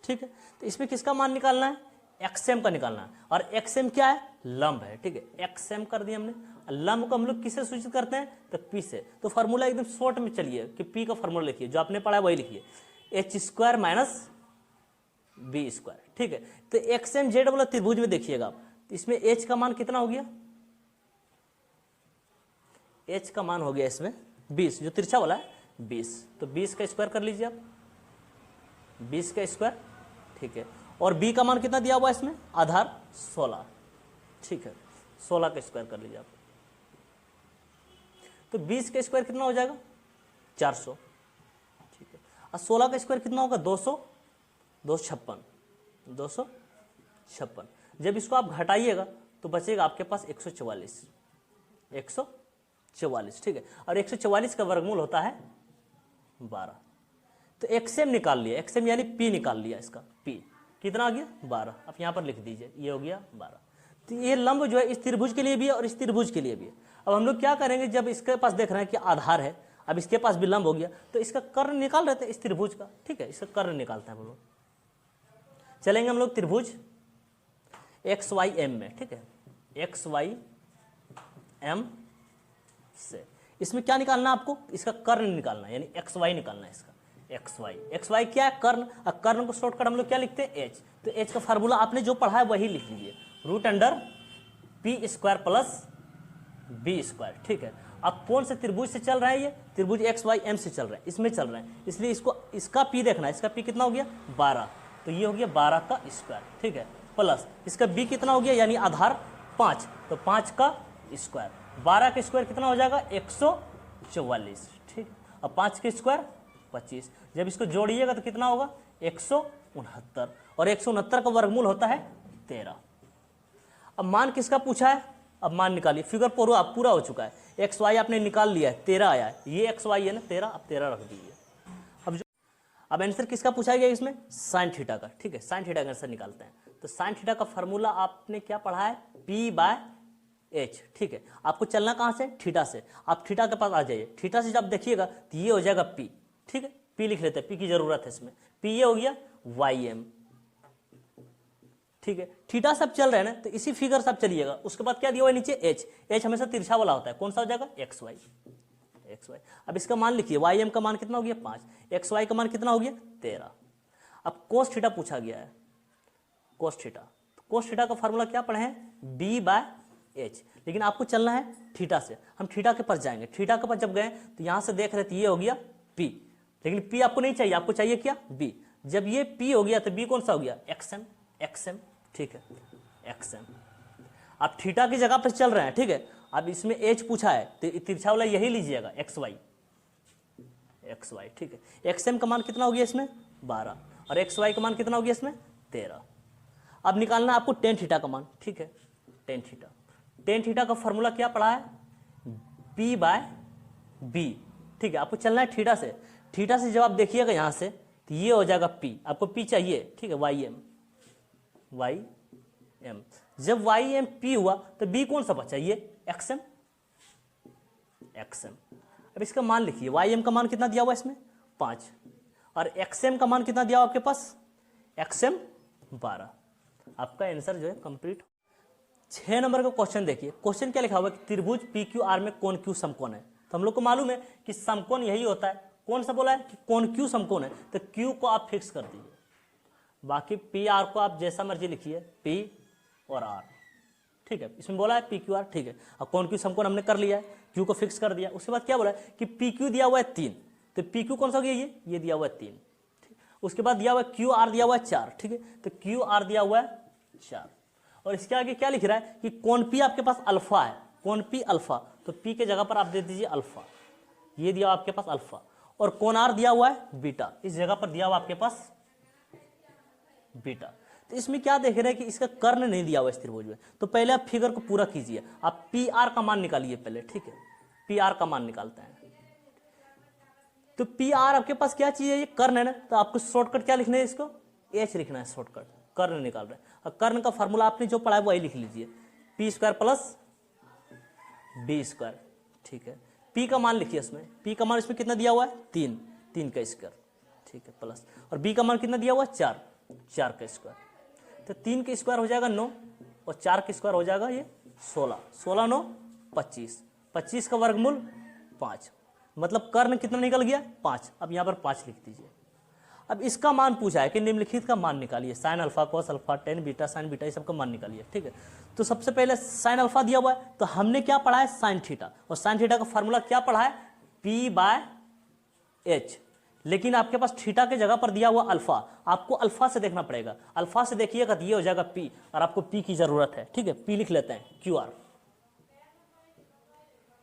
[SPEAKER 1] ठीक है, तो इसमें किसका मान निकालना है, एक्स एम का निकालना है, और एक्स एम क्या है, लंब है। ठीक है, एक्स एम कर दिया हमने। लंब को हम लोग किससे सूचित करते हैं, तो पी से। तो फार्मूला एकदम शॉर्ट में चलिए कि पी का फार्मूला लिखिए, जो आपने पढ़ा है वही लिखिए, H square minus B square. ठीक है, तो एक्स एम जेड वाला त्रिभुज में देखिएगा आप, इसमें एच का मान कितना हो गया, एच का मान हो गया इसमें 20, जो तिरछा वाला है 20। तो 20 का स्क्वायर कर लीजिए आप, 20 का स्क्वायर। ठीक है, और बी का मान कितना दिया हुआ है इसमें, आधार 16। ठीक है, 16 का स्क्वायर कर लीजिए आप। तो 20 का स्क्वायर कितना हो जाएगा, 400। ठीक है, और 16 का स्क्वायर कितना होगा, 256। जब इसको आप घटाइएगा तो बचेगा आपके पास 144। ठीक है, और 144 का वर्गमूल होता है 12। तो एक्सएम निकाल लिया, एक्सएम यानी पी निकाल लिया, इसका पी कितना आ गया 12। आप यहाँ पर लिख दीजिए, ये हो गया 12। तो ये लंब जो है इस त्रिभुज के लिए भी है और इस त्रिभुज के लिए भी है। अब हम लोग क्या करेंगे, जब इसके पास देख रहे हैं कि आधार है, अब इसके पास भी लंब हो गया, तो इसका कर्ण निकाल रहे थे इस त्रिभुज का, ठीक है, इसका कर्ण निकालते हैं हम लोग। चलेंगे हम लोग त्रिभुज एक्स वाई एम में, ठीक है, एक्स वाई एम से इसमें क्या निकालना है आपको, इसका कर्ण निकालना है, यानी एक्स वाई निकालना है इसका, एक्स वाई क्या है, कर्ण। और कर्ण को शॉर्टकट हम लोग क्या लिखते हैं, एच। तो एच का फार्मूला आपने जो पढ़ा है वही लिख लीजिए, root under P square plus B square, ठीक है। अब कौन से त्रिभुज से चल रहा है, ये त्रिभुज एक्स वाई एम से चल रहा है, इसमें चल रहा है, इसलिए इसको इसका पी देखना है, इसका पी कितना हो गया 12, तो ये हो गया 12 का स्क्वायर, ठीक है, प्लस इसका बी कितना हो गया, यानी आधार 5, तो 5 का स्क्वायर, 12 का स्क्वायर कितना हो जाएगा 144, ठीक। अब 5 के स्क्वायर 25, जब इसको जोड़िएगा तो कितना होगा 169, और 169 का वर्गमूल होता है 13। अब मान किसका पूछा है, अब मान निकालिए, फिगर पूरा हो चुका है, एक्स वाई आपने निकाल लिया है, 13 आया है, ये एक्स वाई है ना 13, अब 13 रख दीजिए। अब आंसर किसका पूछा गया इसमें, साइन थीटा का, ठीक है, साइन थीटा का आंसर निकालते हैं। तो साइन थीटा का फॉर्मूला आपने क्या पढ़ा है, पी बाय एच, ठीक है। आपको चलना कहाँ से, थीटा से, आप थीटा के पास आ जाइए, थीटा से जब देखिएगा तो ये हो जाएगा पी, ठीक है, पी लिख लेते हैं, पी की जरूरत है इसमें, पी ये हो गया वाई एम, ठीक है। थीटा सब चल रहे हैं ना, तो इसी फिगर सब चलिएगा, उसके बाद क्या दिया हुआ है नीचे एच, एच हमेशा तिरछा वाला होता है, कौन सा हो जाएगा एक्स वाई, एक्स वाई। अब इसका मान लिखिए, वाई एम का मान कितना हो गया 5, एक्स वाई का मान कितना हो गया 13। अब कोस थीटा पूछा गया है, कोस थीटा, कोस थीटा का फार्मूला क्या पढ़े हैं, बी बाय एच, लेकिन आपको चलना है थीटा से, हम थीटा के पास जाएंगे, थीटा के पास जब गए तो यहां से देख रहे थे ये हो गया पी, लेकिन पी आपको नहीं चाहिए, आपको चाहिए क्या बी, जब ये पी हो गया तो बी कौन सा हो गया एक्सएम, एक्सएम, ठीक है, एक्सएम। आप थीटा की जगह पर चल रहे हैं, ठीक है। अब इसमें एच पूछा है तो तिरछा वाला यही लीजिएगा एक्स वाई, एक्स वाई, ठीक है। एक्सएम का मान कितना हो गया इसमें 12, और एक्स वाई का मान कितना हो गया इसमें 13। अब निकालना आपको टेन थीटा का मान, ठीक है, टेन थीटा, टेन थीटा का फॉर्मूला क्या पढ़ा है, पी बाय बी, ठीक है। आपको चलना है थीटा से, थीटा से जब आप देखिएगा यहां से तो ये हो जाएगा पी, आपको पी चाहिए, ठीक है, वाई एम, वाई एम। जब वाई एम पी हुआ तो बी कौन सा बचा, ये एक्सएम, एक्सएम। अब इसका मान लिखिए, वाई एम का मान कितना दिया हुआ इसमें 5, और एक्सएम का मान कितना दिया हुआ आपके पास, एक्सएम 12। आपका आंसर जो है कंप्लीट। 6 नंबर का क्वेश्चन देखिए, क्वेश्चन क्या लिखा हुआ है कि त्रिभुज पी क्यू आर में कोण क्यू समकोण है। तो हम लोग को मालूम है कि समकोण यही होता है, कौन सा बोला है कि कोण क्यू समकोण है, तो क्यू को आप फिक्स कर दीजिए, बाकी पी आर को आप जैसा मर्जी लिखिए, पी और आर, ठीक है। इसमें बोला है पी क्यू आर, ठीक है। अब कोण क्यू समकोण हमने कर लिया है, क्यू को फिक्स कर दिया। उसके बाद क्या बोला है कि पी क्यू दिया हुआ है 3, तो पी क्यू कौन सा हो गया, ये दिया हुआ है 3, ठीक। उसके बाद दिया हुआ है क्यू आर दिया हुआ है 4, ठीक है, तो क्यू आर दिया हुआ है 4। और इसके आगे क्या लिख रहा है कि कोण पी आपके पास अल्फा है, कोण पी अल्फा, तो पी के जगह पर आप दे दीजिए अल्फा, ये दिया आपके पास अल्फा, और कोण आर दिया हुआ है बीटा, इस जगह पर दिया हुआ आपके पास बीटा। तो इसमें क्या देख रहे हैं कि इसका कर्ण नहीं दिया हुआ इस त्रिभुज में, तो पहले आप फिगर को पूरा कीजिए, आप पी आर का मान निकालिए पहले, ठीक है, पी आर का मान निकालते हैं। तो पी आर आपके पास क्या चीज है, ये कर्ण है ना, तो आपको शॉर्टकट क्या लिखना है, इसको एच लिखना है, शॉर्टकट कर्ण निकाल रहे हैं। और कर्ण का फार्मूला आपने जो पढ़ा है वही लिख लीजिए, P square plus B square, ठीक है। पी का मान लिखिए, इसमें पी का मान इसमें कितना दिया हुआ है 3, 3 का स्क्वायर, ठीक है, प्लस, और बी का मान कितना दिया हुआ है 4, 4 का स्क्वायर, तो 3 का स्क्वायर हो जाएगा 9, और 4 का स्क्वायर हो जाएगा ये 16, 16 9 25, 25 का वर्गमूल 5, मतलब कर्ण कितना निकल गया 5। अब यहाँ पर 5 लिख दीजिए। अब इसका मान पूछा है कि निम्नलिखित का मान निकालिए, sine alpha cos alpha tan beta sine beta, ये सब का मान निकालिए, ठीक है। तो सबसे पहले साइन अल्फा दिया हुआ है, तो हमने क्या पढ़ा है साइन थीटा, और साइन थीटा का फार्मूला क्या पढ़ा है पी बाय एच, लेकिन आपके पास थीटा के जगह पर दिया हुआ अल्फा, आपको अल्फा से देखना पड़ेगा, अल्फा से देखिएगा तो ये हो जाएगा पी, और आपको पी की जरूरत है, ठीक है, पी लिख लेते हैं क्यू आर।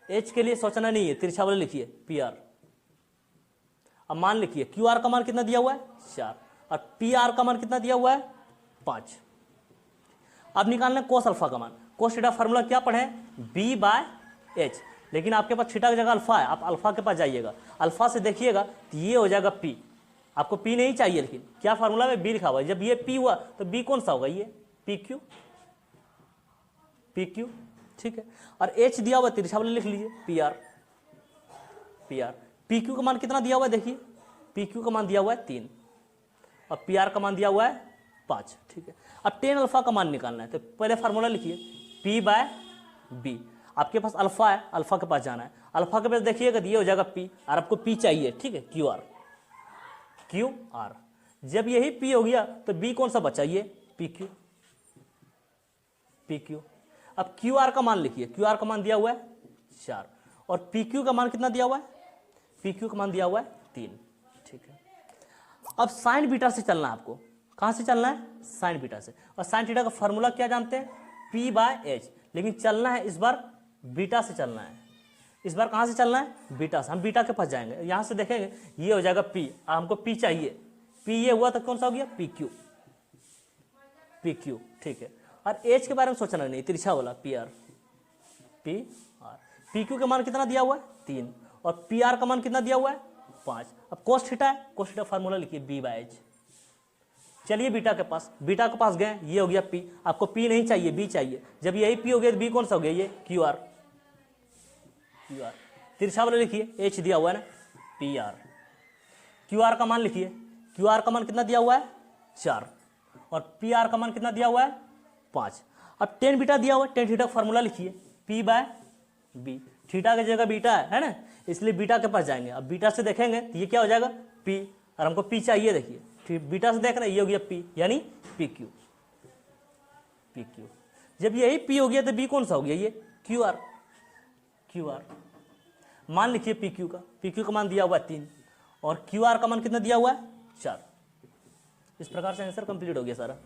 [SPEAKER 1] एच के लिए सोचना नहीं है, तिरछा वाले लिखिए पी आर। अब मान लिखिए क्यू आर का मान कितना दिया हुआ है 4, और पी आर का मान कितना दिया हुआ है 5। अब निकालना है कोस अल्फा का मान, कोस थीटा फार्मूला क्या पढ़े बी बाय एच, लेकिन आपके पास थीटा की जगह अल्फा है, आप अल्फा के पास जाइएगा, अल्फा से देखिएगा तो ये हो जाएगा पी, आपको पी नहीं चाहिए, लेकिन क्या फार्मूला में बी लिखा हुआ है, जब ये पी हुआ तो बी कौन सा होगा, ये पी क्यू, पी क्यू, ठीक है। और एच दिया हुआ तिरछा वाले लिख लीजिए P R, P R, P Q का मान कितना दिया हुआ है, देखिए पी क्यू का मान दिया हुआ है 3 और पी आर का मान दिया हुआ है 5, ठीक है। अब टेन अल्फा का मान निकालना है, तो पहले फार्मूला लिखिए पी बाय बी। आपके पास अल्फा है, अल्फा के पास जाना है, अल्फा के पास देखिएगा ये हो जाएगा पी, और आपको पी चाहिए, ठीक है, क्यू आर, क्यू आर। जब यही पी हो गया तो बी कौन सा बचा, ये पी क्यू, पी क्यू। अब क्यू आर का मान लिखिए, क्यू आर का मान दिया हुआ है 4 और पी क्यू का मान कितना दिया हुआ है, पी क्यू का मान दिया हुआ है 3, ठीक है। अब साइन बीटा से चलना है आपको, कहां से चलना है, साइन बीटा से। और साइन थीटा का फॉर्मूला क्या जानते हैं, पी बाय एच, लेकिन चलना है इस बार बीटा से चलना है। इस बार कहां से चलना है, बीटा से। हम बीटा के पास जाएंगे, यहां से देखेंगे ये हो जाएगा पी, हमको पी चाहिए, पी ये हुआ तो कौन सा हो गया, पी क्यू, पी क्यू, ठीक है। और एच के बारे में सोचना नहीं, तिरछा वाला P R, P R. P Q का मान कितना दिया हुआ है 3 और पी आर का मान कितना दिया हुआ है 5। अब कोस थीटा है, कोस थीटा फार्मूला लिखिए बी बाय एच। चलिए बीटा के पास, बीटा के पास गए, ये हो गया पी, आपको पी नहीं चाहिए बी चाहिए। जब यही पी हो गया तो बी कौन सा हो गया, ये क्यू आर, क्यू आर। तिरछा वाला लिखिए एच दिया हुआ है ना, पी आर। क्यू आर का मान लिखिए, क्यू आर का मान कितना दिया हुआ है 4 और पी आर का मान कितना दिया हुआ है 5। अब टेन बीटा दिया हुआ है, टेन थीटा का फॉर्मूला लिखिए पी बाय बी। थीटा की जगह बीटा है ना, इसलिए बीटा के पास जाएंगे। अब बीटा से देखेंगे तो ये क्या हो जाएगा पी, और हमको पी चाहिए, देखिए ठीक बीटा से देख रहे हैं, ये हो गया पी यानी पी क्यू, पी क्यू। जब यही पी हो गया तो बी कौन सा हो गया, ये क्यू आर, क्यू आर। मान लिखिए पी क्यू का, पी क्यू का मान दिया हुआ है 3 और क्यू आर का मान कितना दिया हुआ है 4। इस प्रकार से आंसर कंप्लीट हो गया सारा।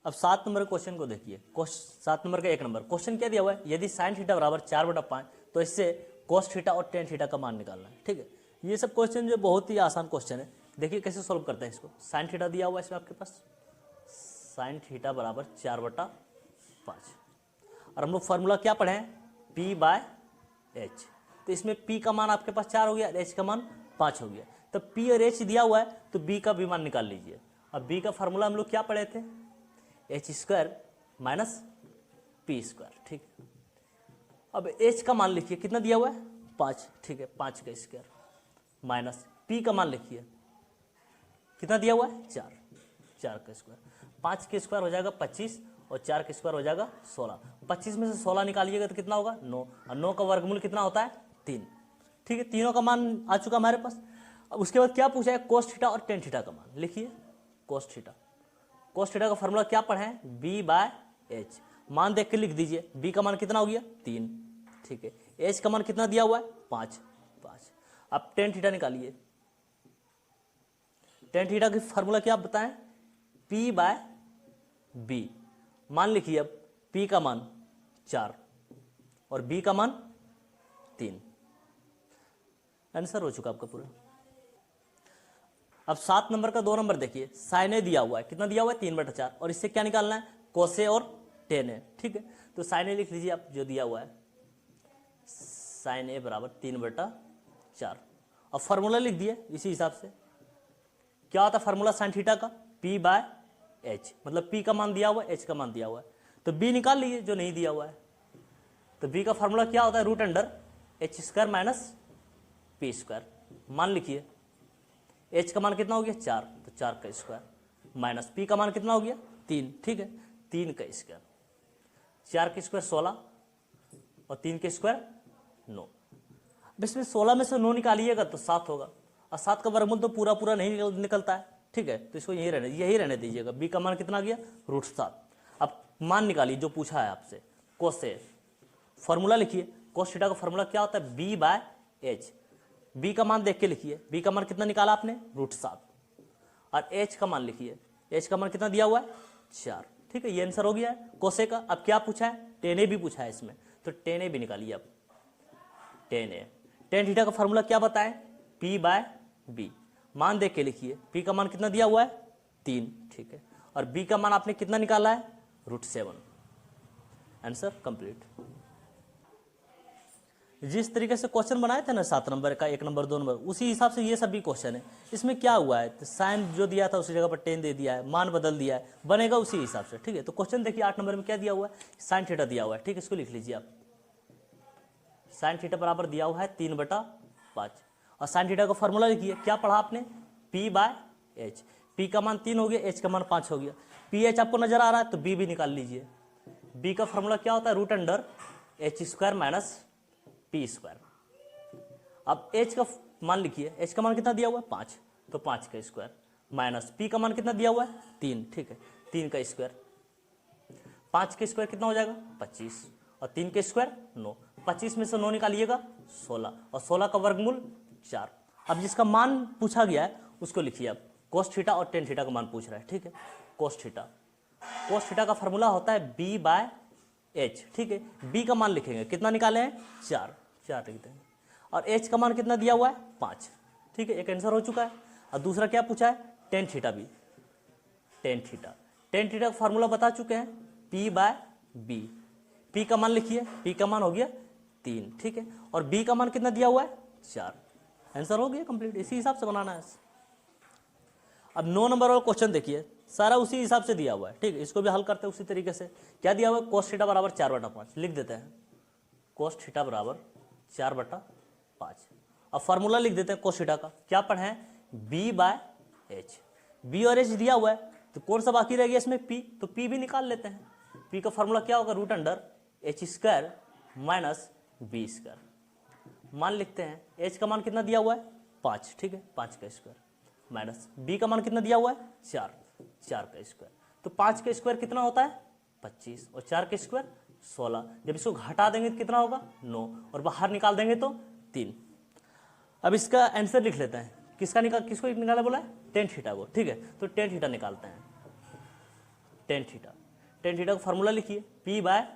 [SPEAKER 1] अब 7 नंबर के क्वेश्चन को देखिए, 7 नंबर का 1 नंबर क्वेश्चन क्या दिया हुआ है, यदि साइन थीटा बराबर 4/5 तो इससे कोस थीटा और टेन थीटा का मान निकालना है, ठीक है। ये सब क्वेश्चन जो बहुत ही आसान क्वेश्चन है, देखिए कैसे सॉल्व करते हैं इसको। साइन थीटा दिया हुआ है इसमें आपके पास, साइन थीटा बराबर 4/5 और हम लोग फार्मूला क्या पढ़े हैं, पी बाय एच। तो इसमें पी का मान आपके पास 4 हो गया और एच का मान 5 हो गया। तो पी और एच दिया हुआ है तो बी का भी मान निकाल लीजिए। अब बी का फार्मूला हम लोग क्या पढ़े थे, H square minus P square, ठीक है। अब एच का मान लिखिए कितना दिया हुआ है 5, ठीक है, 5 का स्क्वायर माइनस पी का मान लिखिए कितना दिया हुआ है 4, 4 का स्क्वायर। 5 के स्क्वायर हो जाएगा 25 और 4 के स्क्वायर हो जाएगा 16। 25 में से 16 निकालिएगा तो कितना होगा 9 और 9 का वर्गमूल कितना होता है 3, ठीक है। तीनों का मान आ चुका हमारे पास। अब उसके बाद क्या पूछा है, कोस थीटा और टेन थीटा का मान लिखिए। कोस थीटा, कोस थीटा का फॉर्मूला क्या पढ़े हैं, बी बाय एच। मान देख के लिख दीजिए, बी का मान कितना हो गया 3, ठीक है। एच का मान कितना दिया हुआ है 5। अब टेन थीटा निकालिए, टेन थीटा की फार्मूला क्या आप बताएं, पी बाय बी। मान लिखिए अब पी का मान 4 और बी का मान 3। आंसर हो चुका आपका पूरा। अब 7 नंबर का 2 नंबर देखिए, साइन ए दिया हुआ है, कितना दिया हुआ है 3/4 और इससे क्या निकालना है, कोसे और टेन ए, ठीक है। तो साइन ए लिख लीजिए आप जो दिया हुआ है, साइन ए बराबर 3/4 और फार्मूला लिख दिए इसी हिसाब से। क्या होता है फार्मूला साइन थीटा का, पी बाय एच, मतलब पी का मान दिया हुआ है, एच का मान दिया हुआ है, तो बी निकाल लीजिए जो नहीं दिया हुआ है। तो बी का फार्मूला क्या होता है, √(h² माइनस पी स्क्वायर। मान लिखिए एच का मान कितना हो गया 4, तो 4 का स्क्वायर माइनस पी का मान कितना हो गया 3, ठीक है, 3 का स्क्वायर। 4 के स्क्वायर 16 और 3 के स्क्वायर 9। अब इसमें 16 में से 9 निकालिएगा तो 7 होगा और 7 का वर्गमूल तो पूरा पूरा नहीं निकलता है, ठीक है। तो इसको यही रहने दीजिएगा। बी का मान कितना गया √7। अब मान निकालिए जो पूछा है आपसे, कोस से। फॉर्मूला लिखिए, कोस थीटा का फॉर्मूला क्या होता है, बी बाय एच। बी का मान देख के लिखिए, बी का मान कितना निकाला आपने √7 और एच का मान लिखिए, एच का मान कितना दिया हुआ है 4, ठीक है। ये आंसर हो गया है कोसे का। अब क्या पूछा है, टेन ए भी पूछा है इसमें, तो टेन ए भी निकालिए अब, टेन ए। टेन थीटा का फॉर्मूला क्या बताएं, पी बाय बी। मान देख के लिखिए, पी का मान कितना दिया हुआ है 3, ठीक है, और बी का मान आपने कितना निकाला है √7। Answer complete. जिस तरीके से क्वेश्चन बनाए थे ना 7 नंबर का, 1 नंबर 2 नंबर, उसी हिसाब से ये सब भी क्वेश्चन है। इसमें क्या हुआ है, तो साइन जो दिया था उसी जगह पर टेन दे दिया है, मान बदल दिया है, बनेगा उसी हिसाब से, ठीक है। तो क्वेश्चन देखिए 8 नंबर में क्या दिया हुआ है, साइन थीटा दिया हुआ है, ठीक है, इसको लिख लीजिए आप। साइन थीटा बराबर दिया हुआ है 3/5 और साइन थीटा का फॉर्मूला लिखिए, क्या पढ़ा आपने, पी बाय एच। पी का मान 3 हो गया, एच का मान 5 हो गया। पी एच आपको नजर आ रहा है तो बी भी निकाल लीजिए। बी का फॉर्मूला क्या होता है, root under H square minus P square. अब एच का मान लिखिए, एच का मान कितना दिया हुआ है 5, तो 5 का स्क्वायर माइनस पी का मान कितना दिया हुआ है 3, ठीक है 3 का स्क्वायर। 5 का स्क्वायर कितना हो जाएगा 25 और 3 का स्क्वायर 9। 25 में से 9 निकालिएगा 16 और 16 का वर्गमूल 4। अब जिसका मान पूछा गया है उसको लिखिए आप, कोस थीटा और टेन थीटा का मान पूछ रहा है, ठीक है। कोस थीटा का फॉर्मूला होता है बी बाय एच, ठीक है। बी का मान लिखेंगे, कितना निकाले हैं 4 लिखते हैं और एच का मान कितना दिया हुआ है 5, ठीक है। एक आंसर हो चुका है। और दूसरा क्या पूछा है, टेन थीटा भी। टेन थीटा का फॉर्मूला बता चुके हैं, पी बाय बी। पी का मान लिखिए, पी का मान हो गया 3, ठीक है। और बी का मान कितना दिया हुआ है 4। आंसर हो गया कंप्लीट। इसी हिसाब से बनाना है। अब 9 नंबर वाला क्वेश्चन देखिए, सारा उसी हिसाब से दिया हुआ है, ठीक है। इसको भी हल करते हैं उसी तरीके से। क्या दिया हुआ है, कोस थीटा बराबर 4/5 लिख देते हैं। कोस थीटा बराबर 4/5। अब फॉर्मूला लिख देते हैं कोस थीटा का, क्या पढ़े, बी बाय एच। बी और एच दिया हुआ है तो कौन सा बाकी रह गया इसमें, पी, तो पी भी निकाल लेते हैं। पी का फॉर्मूला क्या होगा, root under H square minus B square. मान लिखते हैं, एच का मान कितना दिया हुआ है 5, ठीक है 5 का स्क्वायर माइनस बी का मान कितना दिया हुआ है 4 का स्क्वायर। तो 5 का स्क्वायर कितना होता है 25 और 4 का स्क्वायर 16। जब इसको घटा देंगे तो कितना होगा 9 और बाहर निकाल देंगे तो 3। अब इसका आंसर लिख लेते हैं, किसको निकाला बोला है, टेन थीटा को, ठीक है। तो टेन थीटा निकालते हैं। टेन थीटा का फॉर्मूला लिखिए, पी बाय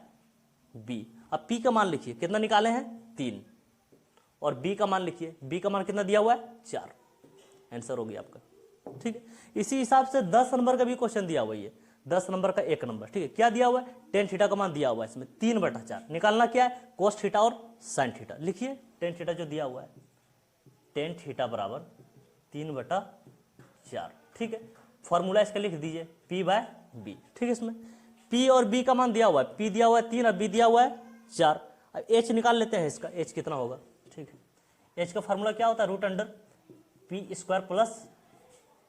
[SPEAKER 1] बी। अब पी का मान लिखिए, कितना निकाले हैं 3 और बी का मान लिखिए, बी का मान कितना दिया हुआ है 4। आंसर हो गया आपका, ठीक है। इसी हिसाब से 10 नंबर का भी क्वेश्चन दिया हुआ है, 10 नंबर का 1 नंबर, ठीक है। क्या दिया हुआ है, टेन थीटा का मान दिया हुआ है इसमें 3/4। निकालना क्या है, कोस थीटा और साइन थीटा। लिखिए टेन थीटा जो दिया हुआ है, टेन थीटा बराबर 3/4, ठीक है। फॉर्मूला इसका लिख दीजिए, पी बाय बी, ठीक है। इसमें पी और बी का मान दिया हुआ है, पी दिया हुआ है 3 और बी दिया हुआ है 4। अब एच निकाल लेते हैं, इसका एच कितना होगा, ठीक है। एच का फॉर्मूला क्या होता है, root under P square plus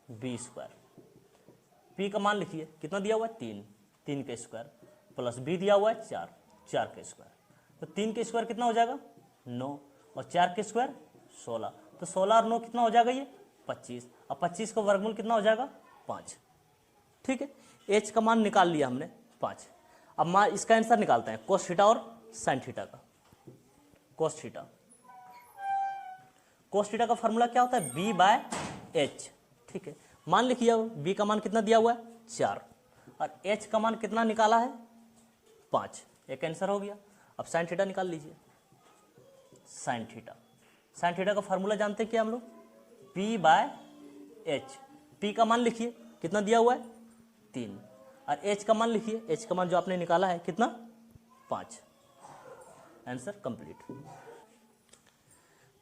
[SPEAKER 1] B square. P का मान लिखिए, कितना दिया हुआ है 3 का स्क्वायर प्लस बी दिया हुआ है 4 का स्क्वायर। तो 3 का स्क्वायर कितना हो जाएगा 9 और 4 का स्क्वायर 16। तो 16 और 9 कितना हो जाएगा ये 25 और 25 का वर्गमूल कितना हो जाएगा 5, ठीक है। एच का मान निकाल लिया हमने 5। अब मान इसका आंसर निकालते हैं, कोस थीटा और साइन थीटा का। कोस थीटा का फॉर्मूला क्या होता है, बी बाय एच, ठीक है। मान लिखिए, बी का मान कितना दिया हुआ है 4 और एच का मान कितना निकाला है 5। एक आंसर हो गया। अब साइन थीटा निकाल लीजिए। साइन थीटा का फॉर्मूला जानते हैं क्या हम लोग, पी बाय एच। पी का मान लिखिए, कितना दिया हुआ है 3 और एच का मान लिखिए, एच का मान जो आपने निकाला है कितना 5। Answer complete.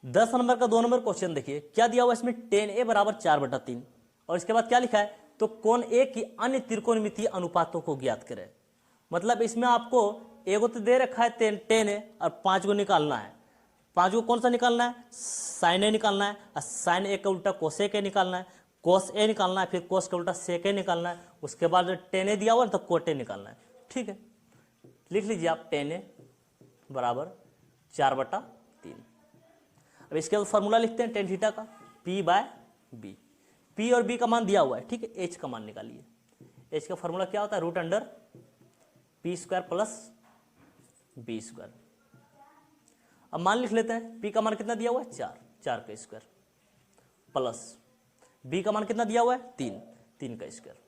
[SPEAKER 1] 10 नंबर का 2 नंबर क्वेश्चन देखिए, क्या दिया हुआ है इसमें, tan a बराबर 4/3 और इसके बाद क्या लिखा है, तो कोण ए की अन्य त्रिकोणमितीय अनुपातों को ज्ञात करें। मतलब इसमें आपको एगो तो दे रखा है tan a और 5 को निकालना है। 5 को कौन सा निकालना है, साइन ए निकालना है और साइन ए का उल्टा कोसेक ए निकालना है, कोस ए निकालना है, फिर कोस का उल्टा सेक ए निकालना है। उसके बाद tan a दिया हुआ है तो कोट ए निकालना है, ठीक है। लिख लीजिए आप tan a बराबर 4/3। अब इसके बाद फॉर्मूला लिखते हैं टेन थीटा का, पी बाय बी। पी और बी का मान दिया हुआ है, ठीक है। एच का मान निकालिए। एच का फॉर्मूला क्या होता है, root under P square plus B square. अब मान लिख लेते हैं, पी का मान कितना दिया हुआ है 4 का स्क्वायर प्लस बी का मान कितना दिया हुआ है 3 का स्क्वायर।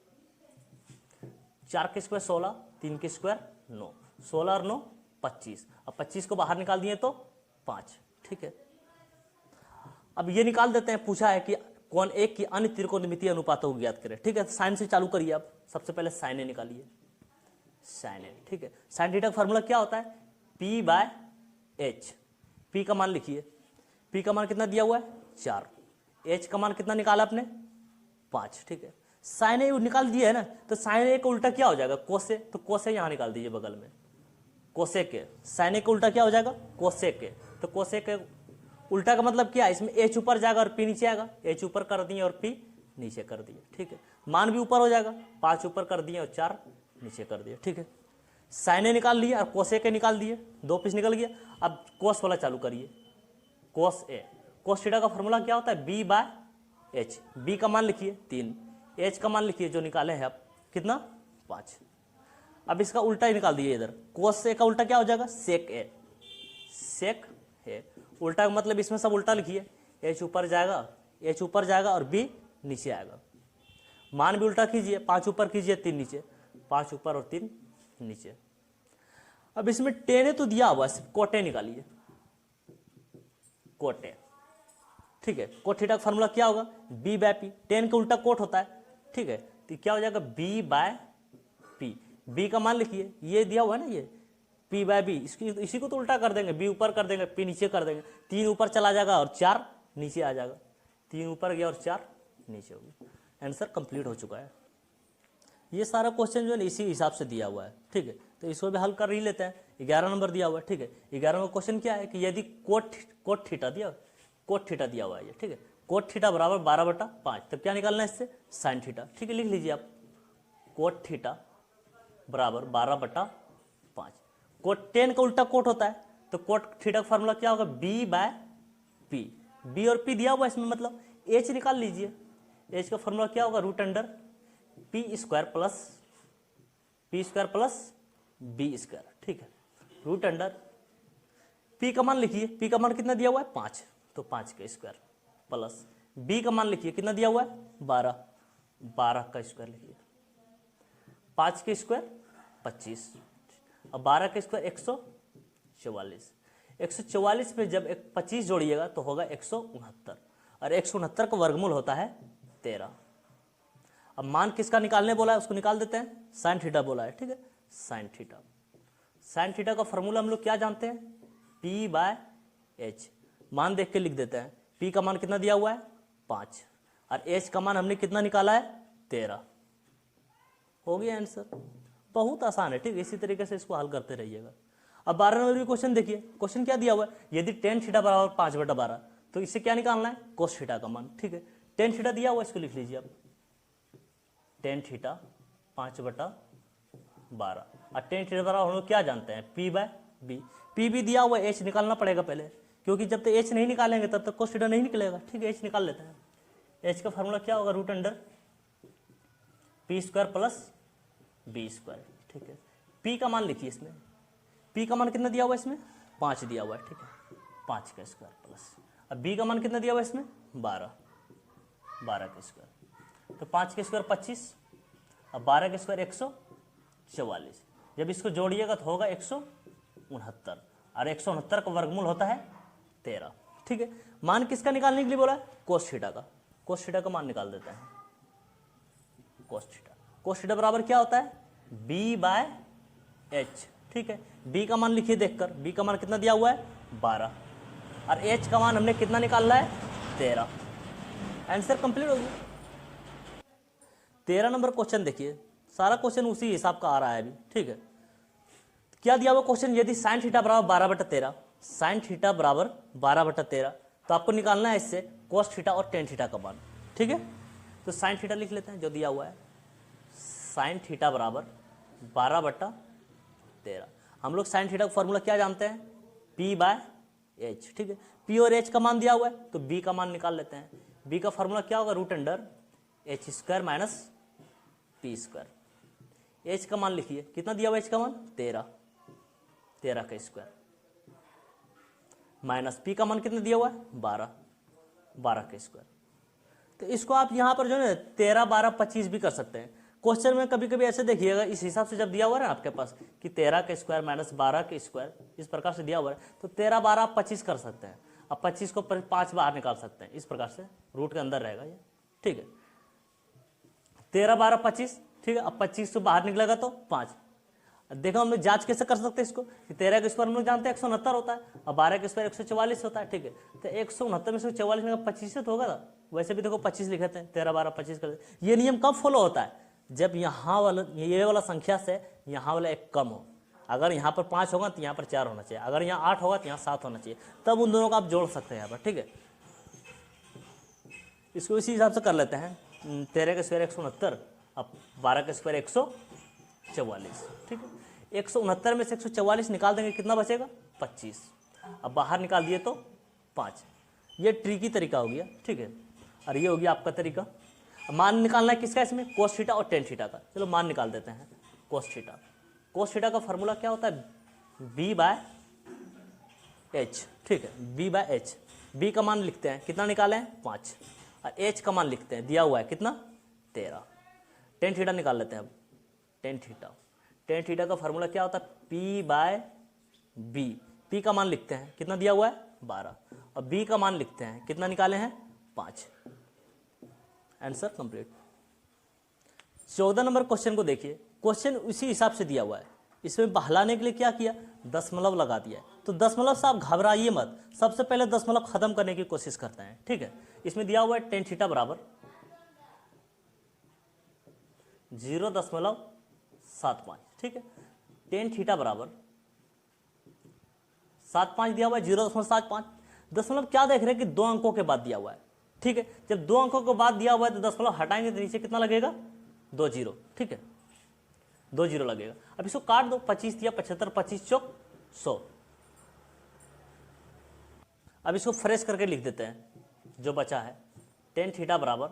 [SPEAKER 1] 4 का स्क्वायर 16, 3 का स्क्वायर 9, 16 और 9 25। अब 25 को बाहर निकाल दिए तो 5, ठीक है। अब ये निकाल देते हैं, पूछा है कि कोण एक की अन्य त्रिकोणमितीय अनुपातों को ज्ञात करें, ठीक है। साइन से चालू करिए आप, सबसे पहले साइन ए निकालिए, साइन ए, ठीक है। साइन थीटा का फॉर्मूला क्या होता है, पी बाय एच। पी का मान लिखिए, पी का मान कितना दिया हुआ है 4, एच का मान कितना निकाला आपने 5, ठीक है। साइन ए निकाल दिया है ना, तो साइन ए का उल्टा क्या हो जाएगा कोसे, तो कोसे यहां निकाल दीजिए बगल में, कोसेक के। साइन ए का उल्टा क्या हो जाएगा कोसेक के, तो कोसेक के उल्टा का मतलब क्या है, इसमें एच ऊपर जाएगा और पी नीचे आएगा, एच ऊपर कर दिए और पी नीचे कर दिए, ठीक है। मान भी ऊपर हो जाएगा, 5 ऊपर कर दिए और 4 नीचे कर दिए, ठीक है। साइन ए निकाल लिए और कोस ए के निकाल दिए, 2 पीस निकल गया। अब कोस वाला चालू करिए, कोस ए। कोस थीटा का फॉर्मूला क्या होता है, बी बाय एच। बी का मान लिखिए 3, एच का मान लिखिए जो निकाले हैं आप, कितना 5। अब इसका उल्टा ही निकाल दिए इधर, कोस ए का उल्टा क्या हो जाएगा, सेक ए। सेक ए उल्टा का मतलब इसमें सब उल्टा लिखिए, एच ऊपर जाएगा, एच ऊपर जाएगा और बी नीचे आएगा। मान भी उल्टा कीजिए, 5 ऊपर कीजिए 3 नीचे, 5 ऊपर और 3 नीचे। अब इसमें टेन तो दिया हुआ है, कोटे निकालिए, कोटे, ठीक है। कोट थीटा का फॉर्मूला क्या होगा, बी बाय पी। टेन का उल्टा कोट होता है, ठीक है। तो क्या हो जाएगा, बी बाय पी। बी का मान लिखिए, ये दिया हुआ है ना, ये पी बाय बी, इसी को तो उल्टा कर देंगे, बी ऊपर कर देंगे, पी नीचे कर देंगे। 3 ऊपर चला जाएगा और 4 नीचे आ जाएगा, 3 ऊपर गया और 4 नीचे हो गया। आंसर कंप्लीट हो चुका है। ये सारा क्वेश्चन जो है इसी हिसाब से दिया हुआ है, ठीक है। तो इसको भी हल कर ही लेते हैं। 11 नंबर दिया हुआ है, ठीक है। 11वां क्वेश्चन क्या है कि यदि कोट थीटा दिया, कोट थीटा दिया हुआ है ये, ठीक है। कोट थीटा बराबर 12/5, तब क्या निकालना है इससे, साइन थीटा, ठीक है। लिख लीजिए आप, कोट थीटा बराबर 12/5। कोट 10 का उल्टा कोट होता है, तो कोट थीटा का फॉर्मूला क्या होगा, बी बाय पी। बी और पी दिया हुआ है इसमें, मतलब एच निकाल लीजिए। एच का फॉर्मूला क्या होगा, root under P square plus B square, ठीक है। रूट अंडर पी का मान लिखिए, पी का मान कितना दिया हुआ है, 5, तो 5 का स्क्वायर प्लस बी का मान लिखिए, कितना दिया हुआ है, 12 का स्क्वायर लिखिए। 5 के स्क्वायर 25 और 12 का स्क्वायर 144। 144 में जब 25 जोड़िएगा तो होगा 169, और 169 का वर्गमूल होता है 13। अब मान किसका निकालने बोला है, उसको निकाल देते हैं। साइन थीटा बोला है, ठीक है। साइन थीटा, साइन थीटा का फॉर्मूला हम लोग क्या जानते हैं, पी बाय एच। मान देख के लिख देते हैं। पी का मान कितना दिया हुआ है, 5, और एच का मान हमने कितना निकाला है, 13। हो गया आंसर। बहुत आसान है, ठीक है। इसी तरीके से इसको हल करते रहिएगा। अब 12 नंबर क्वेश्चन देखिए। क्वेश्चन क्या दिया हुआ है, यदि टेन थीटा बराबर 5/12, तो इससे क्या निकालना है, कोस थीटा का मान, ठीक है। टेन थीटा दिया हुआ है, इसको लिख लीजिए आप, टेन थीटा 5/12। और टेन थीटा बराबर हम लोग क्या जानते हैं, पी बाय बी। पी भी दिया हुआ है, एच निकालना पड़ेगा पहले, क्योंकि जब तक एच नहीं निकालेंगे तब तक कोस थीटा नहीं निकलेगा, ठीक है। एच निकाल लेते हैं। एच का फॉर्मूला क्या होगा, root under P square plus B square, ठीक है। पी का मान लिखिए इसमें, पी का मान कितना दिया हुआ है इसमें, 5 दिया हुआ है, ठीक है। 5 का स्क्वायर प्लस, अब बी का मान कितना दिया हुआ है इसमें, 12 का स्क्वायर, तो 5 के स्क्वायर 25 और 12 के स्क्वायर 144। जब इसको जोड़िएगा तो होगा 169, और 169 का वर्गमूल होता है 13, ठीक है। मान किसका निकालने के लिए बोला है, कोस थीटा का। कोस थीटा का मान निकाल देते हैं, कोस थीटा। कोस थीटा बराबर क्या होता है, बी बाय एच, ठीक है। बी का मान लिखिए देखकर, बी का मान कितना दिया हुआ है, 12, और एच का मान हमने कितना निकालना है, 13। आंसर कंप्लीट हो गया। 13 नंबर क्वेश्चन देखिए, सारा क्वेश्चन उसी हिसाब का आ रहा है अभी, ठीक है। क्या दिया हुआ क्वेश्चन, यदि साइन थीटा बराबर 12/13, साइन थीटा बराबर 12/13, तो आपको निकालना है इससे कोस थीटा और टेन थीटा का मान, ठीक है। तो साइन थीटा लिख लेते हैं जो दिया हुआ है, साइन थीटा बराबर 12/13। हम लोग साइन थीटा का फॉर्मूला क्या जानते हैं, पी बाय एच, ठीक है। पी और एच का मान दिया हुआ है, तो बी का मान निकाल लेते हैं। बी का फॉर्मूला क्या होगा, root under H square minus P square. H का मान लिखिए, कितना दिया हुआ एच का मान, 13 का स्क्वायर, माइनस पी का मान कितना दिया हुआ है, 12 का स्क्वायर। तो इसको आप यहाँ पर जो है 13, 12, 25 भी कर सकते हैं। क्वेश्चन में कभी कभी ऐसे देखिएगा, इस हिसाब से जब दिया हुआ है ना आपके पास कि 13 का स्क्वायर माइनस 12 का स्क्वायर, इस प्रकार से दिया हुआ है, तो 13, 12, 25 कर सकते हैं। अब 25 को 5 बाहर निकाल सकते हैं, इस प्रकार से रूट के अंदर रहेगा ये, ठीक है। 13, 12, 25, ठीक है। अब 25 से बाहर निकलेगा तो 5। देखो हम लोग जांच कैसे कर सकते हैं इसको, कि 13 के स्क्वायर हम लोग जानते हैं 169 होता है, और 12 के स्क्वायर 144 होता है, ठीक है। तो 169 में से 144 में 25 से तो होगा ना, वैसे भी देखो 25 लिखे थे, 13, 12, 25 कर। ये नियम कब फॉलो होता है, जब यहाँ वाला, ये वाला संख्या से यहाँ वाला एक कम हो। अगर यहाँ पर 5 होगा तो यहाँ पर 4 होना चाहिए, अगर यहाँ 8 होगा तो यहाँ 7 होना चाहिए, तब उन दोनों को आप जोड़ सकते हैं यहाँ पर। ठीक है, इसको इसी हिसाब से कर लेते हैं। 13 का स्क्वायर 169, अब 12 का स्क्वायर 144। ठीक है, 169 में से 144 निकाल देंगे, कितना बचेगा? 25। अब बाहर निकाल दिए तो 5। ये ट्रिकी तरीका हो गया। ठीक है, और ये हो गया आपका तरीका। अब मान निकालना है किसका? इसमें कोस थीटा और टेन थीटा का। चलो मान निकाल देते हैं। कोस थीटा, कोस थीटा का फॉर्मूला क्या होता है? b/h। ठीक है, b/h। b का मान लिखते हैं, कितना निकाले हैं? 5। और h का मान लिखते हैं, दिया हुआ है कितना? 13। टेन थीटा निकाल लेते हैं अब। टेन थीटा, टेन थीटा का फॉर्मूला क्या होता है? p/b। p का मान लिखते हैं, कितना दिया हुआ है? 12। और b का मान लिखते हैं, कितना निकाले हैं? 5। Answer complete. 14 नंबर क्वेश्चन को देखिए। क्वेश्चन उसी हिसाब से दिया हुआ है, इसमें बहलाने के लिए क्या किया? दशमलव लगा दिया है। तो दशमलव से आप घबराइए मत, सबसे पहले दशमलव खत्म करने की कोशिश करते हैं। ठीक है, इसमें दिया हुआ है टेन थीटा बराबर 0.75। ठीक है, टेन थीटा बराबर 75 दिया हुआ है, 0.75। दशमलव क्या देख रहे हैं कि 2 अंकों के बाद दिया हुआ है। ठीक है, जब 2 अंकों के बाद दिया हुआ है तो दशमलव हटाएंगे तो नीचे कितना लगेगा? 2 जीरो। ठीक है, 2 जीरो लगेगा। अब इसको काट दो, 25 दिया 75, 25 चौक 100। अब इसको फ्रेश करके लिख देते हैं, जो बचा है टेन थीटा बराबर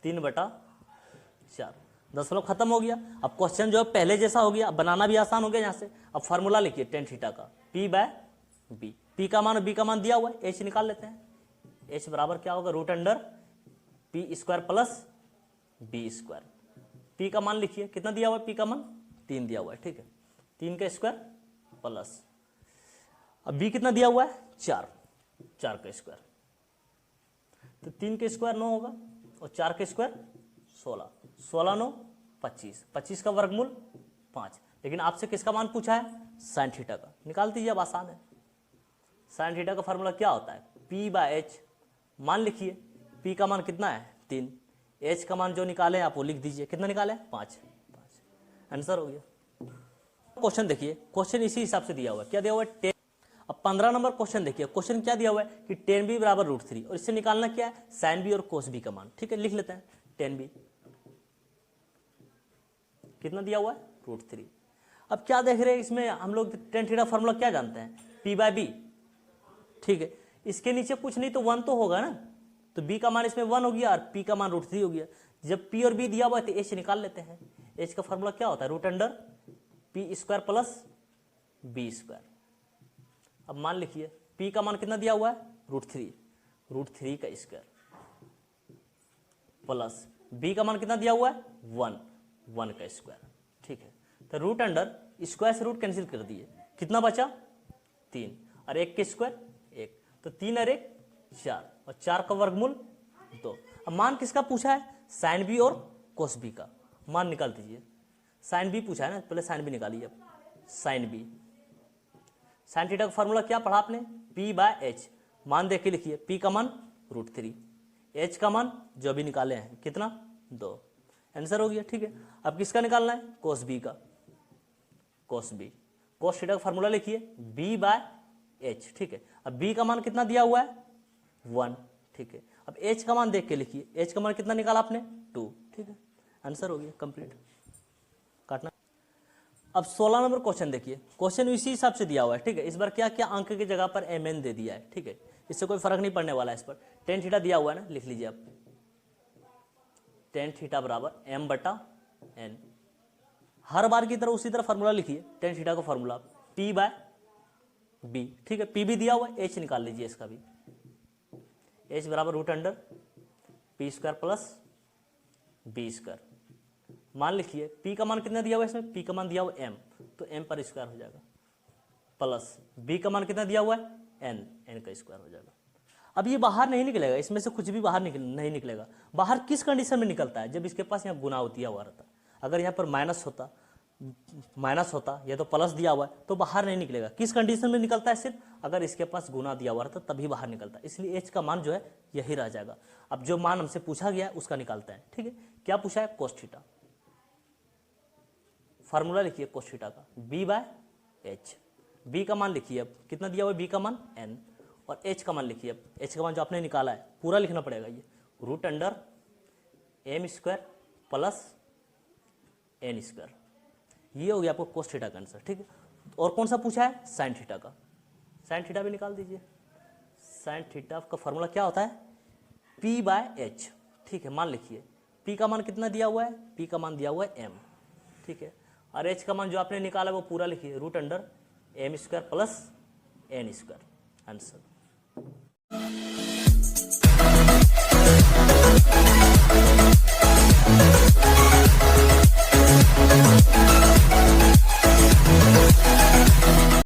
[SPEAKER 1] 3/4। दशमलव खत्म हो गया। अब क्वेश्चन जो है पहले जैसा हो गया, बनाना भी आसान हो गया यहाँ से। अब फार्मूला लिखिए टेन थीटा का, p/b। p का मान और b का मान दिया हुआ है, h निकाल लेते हैं। h बराबर क्या होगा? √p² plus b²। p का मान लिखिए, कितना दिया हुआ है? p का मान 3 दिया हुआ है। ठीक है, 3 का स्क्वायर प्लस, अब b कितना दिया हुआ है? 4, 4 का स्क्वायर। तो 3 का स्क्वायर 9 होगा और 4 का स्क्वायर 16, 16 9 25, 25 का वर्गमूल 5। लेकिन आपसे किसका मान पूछा है? साइन थीटा का। निकाल दीजिए, अब आसान है। साइन थीटा का फार्मूला क्या होता है? p/h। मान लिखिए, p का मान कितना है? 3। h का मान जो निकाले आप वो लिख दीजिए, कितना निकाले? 5। आंसर हो गया। क्वेश्चन देखिए, क्वेश्चन इसी हिसाब से दिया हुआ है। क्या दिया हुआ है? 10। अब 15 नंबर क्वेश्चन देखिए। क्वेश्चन क्या दिया हुआ है कि tan b बराबर √3, और इससे निकालना क्या है? sin b और cos b का मान। ठीक है, लिख लेते हैं। tan b कितना दिया हुआ है? √3। अब क्या देख रहे हैं इसमें हम लोग? टेन थीटा फॉर्मूला क्या जानते हैं? p/b। ठीक है, इसके नीचे कुछ नहीं तो 1 तो होगा ना, तो b का मान इसमें 1 हो गया और p का मान √3 हो गया। जब p और b दिया हुआ है तो h निकाल लेते हैं। h का फॉर्मूला क्या होता है? √p² plus b²। अब मान लिखिए, p का मान कितना दिया हुआ है? √3, √3 का स्क्वायर प्लस b का मान कितना दिया हुआ है? 1, 1 का स्क्वायर। ठीक है, तो स्क्वायर से रूट कैंसिल कर दिए, कितना बचा? 3, और 1 के स्क्वायर 1, तो 3 और 1 4, और 4 का वर्गमूल 2। अब मान किसका पूछा है? साइन बी और कोस बी का। मान निकाल दीजिए। साइन बी पूछा है ना, पहले साइन बी निकालिए। अब साइन बी, साइन थीटा का फॉर्मूला क्या पढ़ा आपने? p/h। मान देख के लिखिए, p का मान √3, h का मान जो अभी निकाले हैं कितना? 2। आंसर हो गया। ठीक है, अब किसका निकालना है? कोस बी का। कोस बी, कोस थीटा का फॉर्मूला लिखिए b/h। ठीक है, अब b का मान कितना दिया हुआ है? 1। ठीक है, अब h का मान देख के लिखिए, h का मान कितना निकाला आपने? 2। ठीक है, आंसर हो गया कंप्लीट। काटना। अब 16 नंबर क्वेश्चन देखिए। क्वेश्चन इसी हिसाब से दिया हुआ है। ठीक है, इस बार क्या क्या अंक की जगह पर mn दे दिया है। ठीक है, इससे कोई फर्क नहीं पड़ने वाला है इस पर। टेन थीटा दिया हुआ है ना, लिख लीजिए आप। टेन थीटा बराबर m/n। हर बार की तरह उसी तरह फॉर्मूला लिखिए। टेन थीटा का फॉर्मूला p/b। ठीक है, p भी दिया हुआ है, h निकाल लीजिए इसका भी। h बराबर √p² प्लस b²। मान लिखिए, p का मान कितना दिया हुआ है इसमें? p का मान दिया हुआ है m, तो m पर स्क्वायर हो जाएगा, प्लस b का मान कितना दिया हुआ है? n, n का स्क्वायर हो जाएगा। अब ये बाहर नहीं निकलेगा, इसमें से कुछ भी बाहर नहीं निकलेगा। बाहर किस कंडीशन में निकलता है? जब इसके पास यहाँ गुना होती हुआ रहता। अगर यहाँ पर माइनस होता या तो प्लस दिया हुआ है तो बाहर नहीं निकलेगा। किस कंडीशन में निकलता है? सिर्फ अगर इसके पास गुना दिया हुआ रहता तभी बाहर निकलता है। इसलिए h का मान जो है यही रह जाएगा। अब जो मान हमसे पूछा गया है उसका निकालते हैं। ठीक है, क्या पूछा है? Cos theta. फार्मूला लिखिए कोस थीटा का, b/h। एच। बी का मान लिखिए, अब कितना दिया हुआ है, बी का मान एन, और एच का मान लिखिए। अब एच का मान जो आपने निकाला है पूरा लिखना पड़ेगा, ये root under M square plus N square, ये हो गया आपको कोस थीटा का आंसर। ठीक है, और कौन सा पूछा है, साइन थीटा का। साइन थीटा भी निकाल दीजिए। साइन थीटा का फॉर्मूला क्या होता है, पी बाय एच। ठीक है, मान लिखिए, पी का मान कितना दिया हुआ है, पी का मान दिया हुआ है एम। ठीक है, और एच का मान जो आपने निकाला वो पूरा लिखिए, root under M square plus N square, answer.